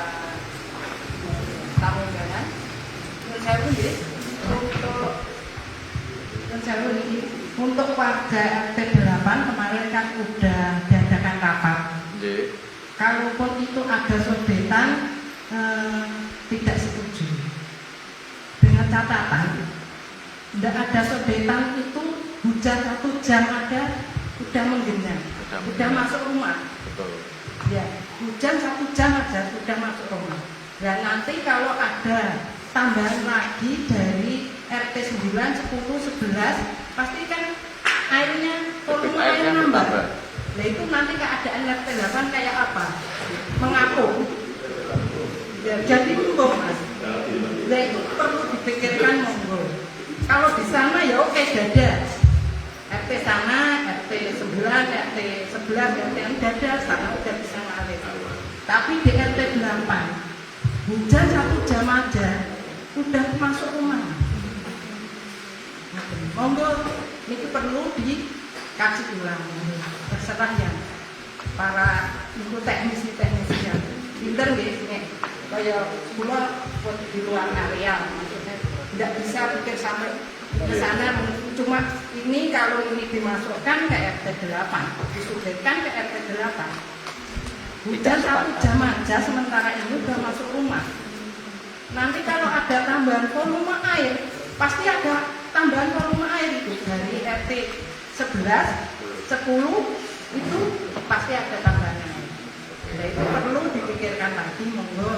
tamu undangan. Menurut saya untuk warga RT 8 kemarin kan udah diadakan rapat. J. Kalaupun itu ada sodetan, tidak setuju. Dengan catatan, tidak ada sodetan itu hujan 1 jam ada, udah menggenang, udah masuk rumah. Betul. Ya, hujan 1 jam aja sudah masuk rumah. Dan nanti kalau ada tambahan lagi dari RT 9, 10, 11, pasti kan airnya volume air nambah. Nah itu nanti keadaan RT 8 kayak apa? Mengapung. Ya, jadi monggo Mas. Nah itu perlu dipikirkan monggo. Kalau di sana ya oke dada. RT sana, RT 9, RT 11, RT yang dada sana udah bisa ngalir. Tapi di RT 8 hujan 1 jam aja udah masuk rumah. Monggo ini perlu dikaji ulang. Terserah ya para ibu teknisi yang pinter nggih nek kaya kula buat di luar area maksudnya tidak bisa pikir sampai ke sana. Cuma ini kalau ini dimasukkan ke RT 8 disudutkan ke RT 8 hujan 1 jam aja sementara ini udah masuk rumah. Nanti kalau ada tambahan volume air pasti ada tambahan volume air itu dari RT 11, 10 itu pasti ada tambahan air. Nah, itu perlu dipikirkan lagi, monggo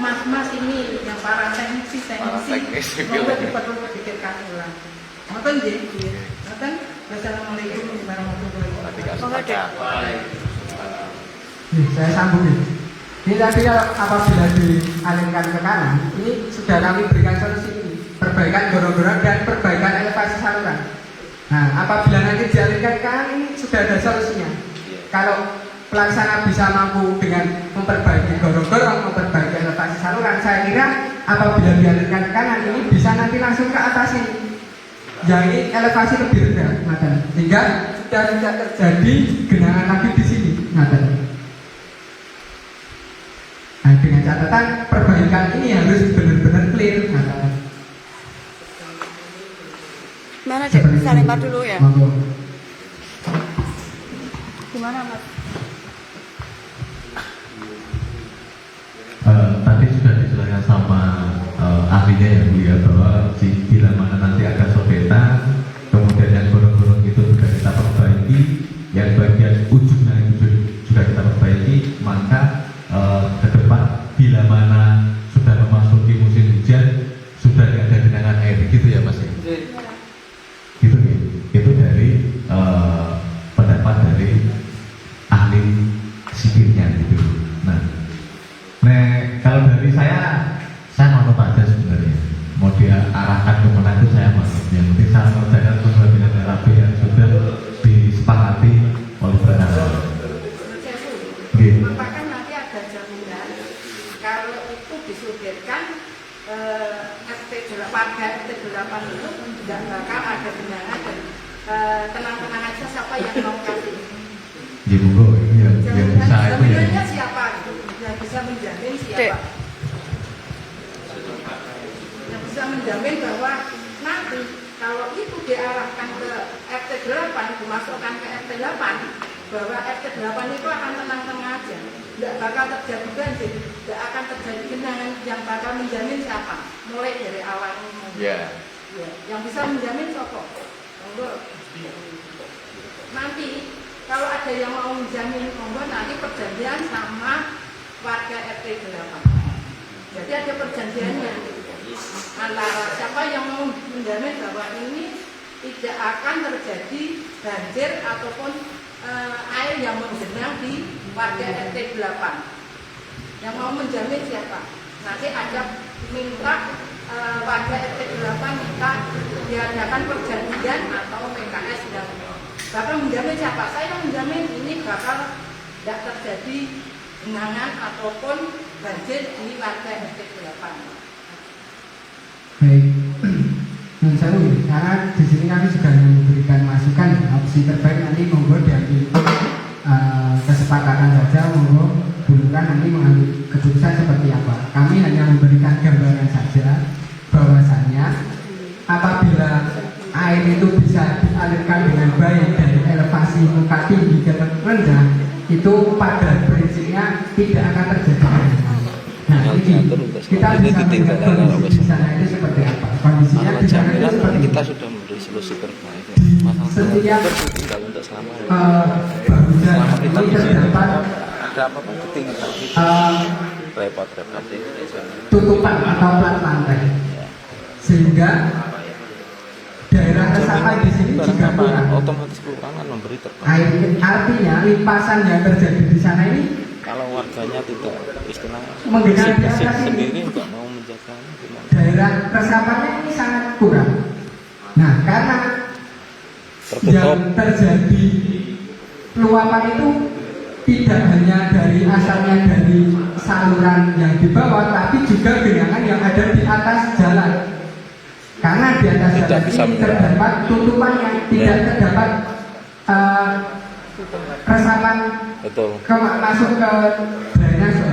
mas-mas ini yang para teknisi monggo perlu dipikirkan ulang. Ngoten nggih. Ngoten. Wassalamualaikum warahmatullahi wabarakatuh. Saya sambung nih. Ini tadi kalau apabila dialihkan ke kanan, ini sudah kami berikan solusi ini, perbaikan gorong-gorong dan perbaikan elevasi saluran. Nah, apabila nanti dialihkan ke kanan, ini sudah ada solusinya. Kalau pelaksana bisa mampu dengan memperbaiki gorong-gorong, memperbaiki elevasi saluran, saya kira apabila dialihkan ke kanan ini bisa nanti langsung ke atas ini. Jadi elevasi lebih rendah, sehingga sudah tidak terjadi genangan lagi di sini. Nah, dengan catatan perbaikan ini harus benar-benar clear. Mana Cek? Bisa lempar dulu ya? Gimana Mas? Tadi sudah dijelaskan sama ahlinya ya Bu ya, bahwa bila mana nanti ada sodetan, kemudian yang gorong-gorong itu sudah kita perbaiki, yang bagian ujungnya itu sudah kita perbaiki, maka ke depan bila mana sudah memasuki musim hujan sudah tidak ada genangan air, gitu ya Mas ya? Gitu ya? Itu dari pendapat dari ahli sipilnya gitu. Nah, kalau dari saya manut aja sebenarnya. Mau dia arahkan ke mana itu saya manut. Yang penting saya mengerjakan sesuai dengan RAP yang sudah disepakati oleh bersama. Apakah nanti ada jaminan kalau itu disudirkan warga RT 8 itu tidak bakal ada genangan dan tenang-tenang aja siapa yang mau kasih? Ya Bu, yang bisa itu ya. Siapa? Yang bisa menjamin siapa? Yang bisa menjamin bahwa nanti kalau itu diarahkan ke RT 8, dimasukkan ke RT 8, bahwa RT 8 itu akan tenang-tenang aja, tidak bakal terjadi banjir, tidak akan terjadi genangan. Yang bakal menjamin siapa? Mulai dari awal ini. Ya. Yang bisa menjamin siapa? Nanti kalau ada yang mau menjamin, monggo nanti perjanjian sama warga RT 8. Jadi ada perjanjiannya antara siapa yang mau menjamin bahwa ini tidak akan terjadi banjir ataupun air yang menggenang di warga RT 8. Yang mau menjamin siapa? Nanti ada minta warga RT 8 minta diadakan perjanjian atau PKS yang bakal menjamin siapa? Saya menjamin ini bakal tidak terjadi genangan ataupun banjir di warga RT 8. Baik, karena di sini kami sudah memberikan masukan opsi terbaik, nanti monggo diambil kesepakatan saja, monggo bukan nanti mengambil keputusan seperti apa. Kami hanya memberikan gambaran saja bahwasannya apabila air itu bisa dialirkan dengan baik dari elevasi muka tinggi ke rendah, itu pada prinsipnya tidak akan terjadi genangan. Nah, ini kita bisa melihat kondisi di sana itu seperti apa. Kondisinya di sana itu seperti kita sudah memberi solusi terbaik. setiap Tinggal untuk selama bangunan ini terdapat ada apa pun ketinggian repot-repot tutupan atau plat lantai, sehingga daerah resapan di sini juga kurang. Otomatis kelurahan memberi terbaik. Artinya limpasan yang terjadi di sana ini Kalau warganya tidak istilahnya menggenang di atas sendiri ini, nggak mau menjaganya gimana? daerah resapannya ini sangat kurang. Nah, karena yang terjadi luapan itu tidak hanya dari asalnya dari saluran yang di bawah, tapi juga genangan yang ada di atas jalan. Karena di atas jalan ini terdapat tutupan yang tidak terdapat resapan Betul. masuk ke drainase.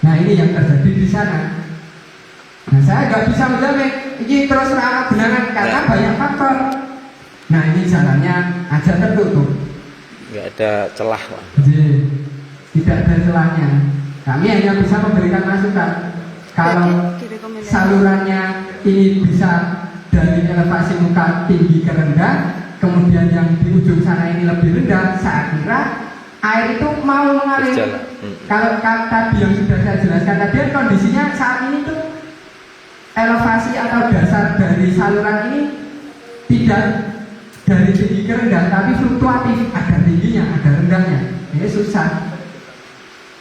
Nah ini yang terjadi di sana. Nah saya nggak bisa menjamin ini terus ramah genangan karena banyak faktor. Nah ini jalannya aja tertutup. Nggak ada celah lah. Jadi tidak ada celahnya. Kami hanya bisa memberikan masukan. Kalau salurannya ini bisa dari elevasi muka tinggi ke rendah, kemudian yang di ujung sana ini lebih rendah, saya kira air itu mau mengalir. Kalau tadi yang sudah saya jelaskan tadi, kondisinya saat ini tuh elevasi atau dasar dari saluran ini tidak dari tinggi ke rendah, tapi fluktuatif, ada tingginya, ada rendahnya. Ini susah.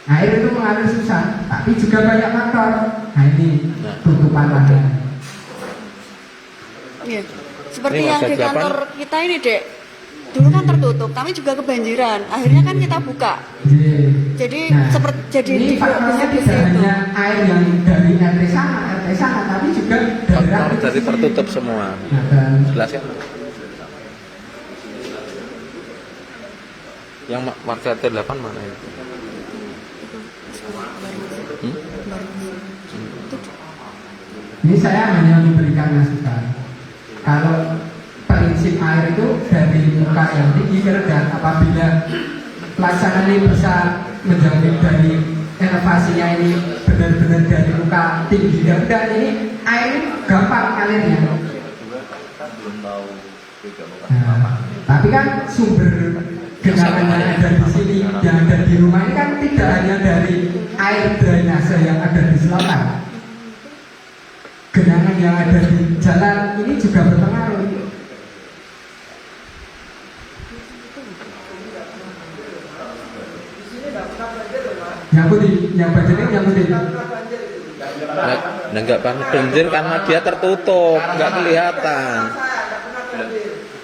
Air itu mengalir susah, tapi juga banyak faktor. Nah ini tutupan lahan. Iya. Seperti yang di kantor kita ini, Dek. Dulu kan tertutup, kami juga kebanjiran. Akhirnya kan kita buka. Jadi ini faktornya tidak hanya air yang dari RT sana, tapi juga dari tertutup semua. Jelas ya? Yang warga T8 mana itu? Ini saya hanya memberikan masukan. Kalau prinsip air itu dari muka yang tinggi ke rendah, apabila pelaksanaan ini bisa menjamin dari elevasinya ini benar-benar dari muka tinggi ke rendah, ini air ini gampang alirnya. Nah, tapi kan sumber genangan yang ada di sini, yang ada di rumah ini kan tidak hanya dari air drainase yang ada di selatan. Genangan yang ada di jalan ini juga berpengaruh. Yang putih, yang banjir yang putih. Nah, nggak pernah banjir karena dia tertutup, nggak kelihatan.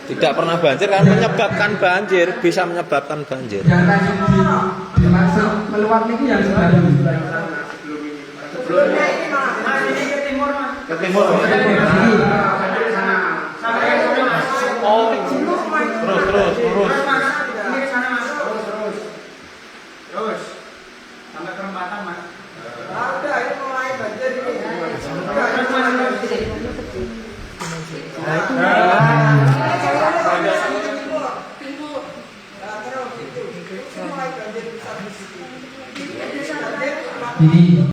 Tidak pernah banjir karena menyebabkan banjir, bisa menyebabkan banjir. Yang tadi dimaksud meluap itu yang sebelah dulu. Sebelumnya ini mas ini ke timur mas. Ke timur. Oh, terus. Ini ke sana mas. Terus sampai perempatan mas. Udah ini mulai banjir ini. Ini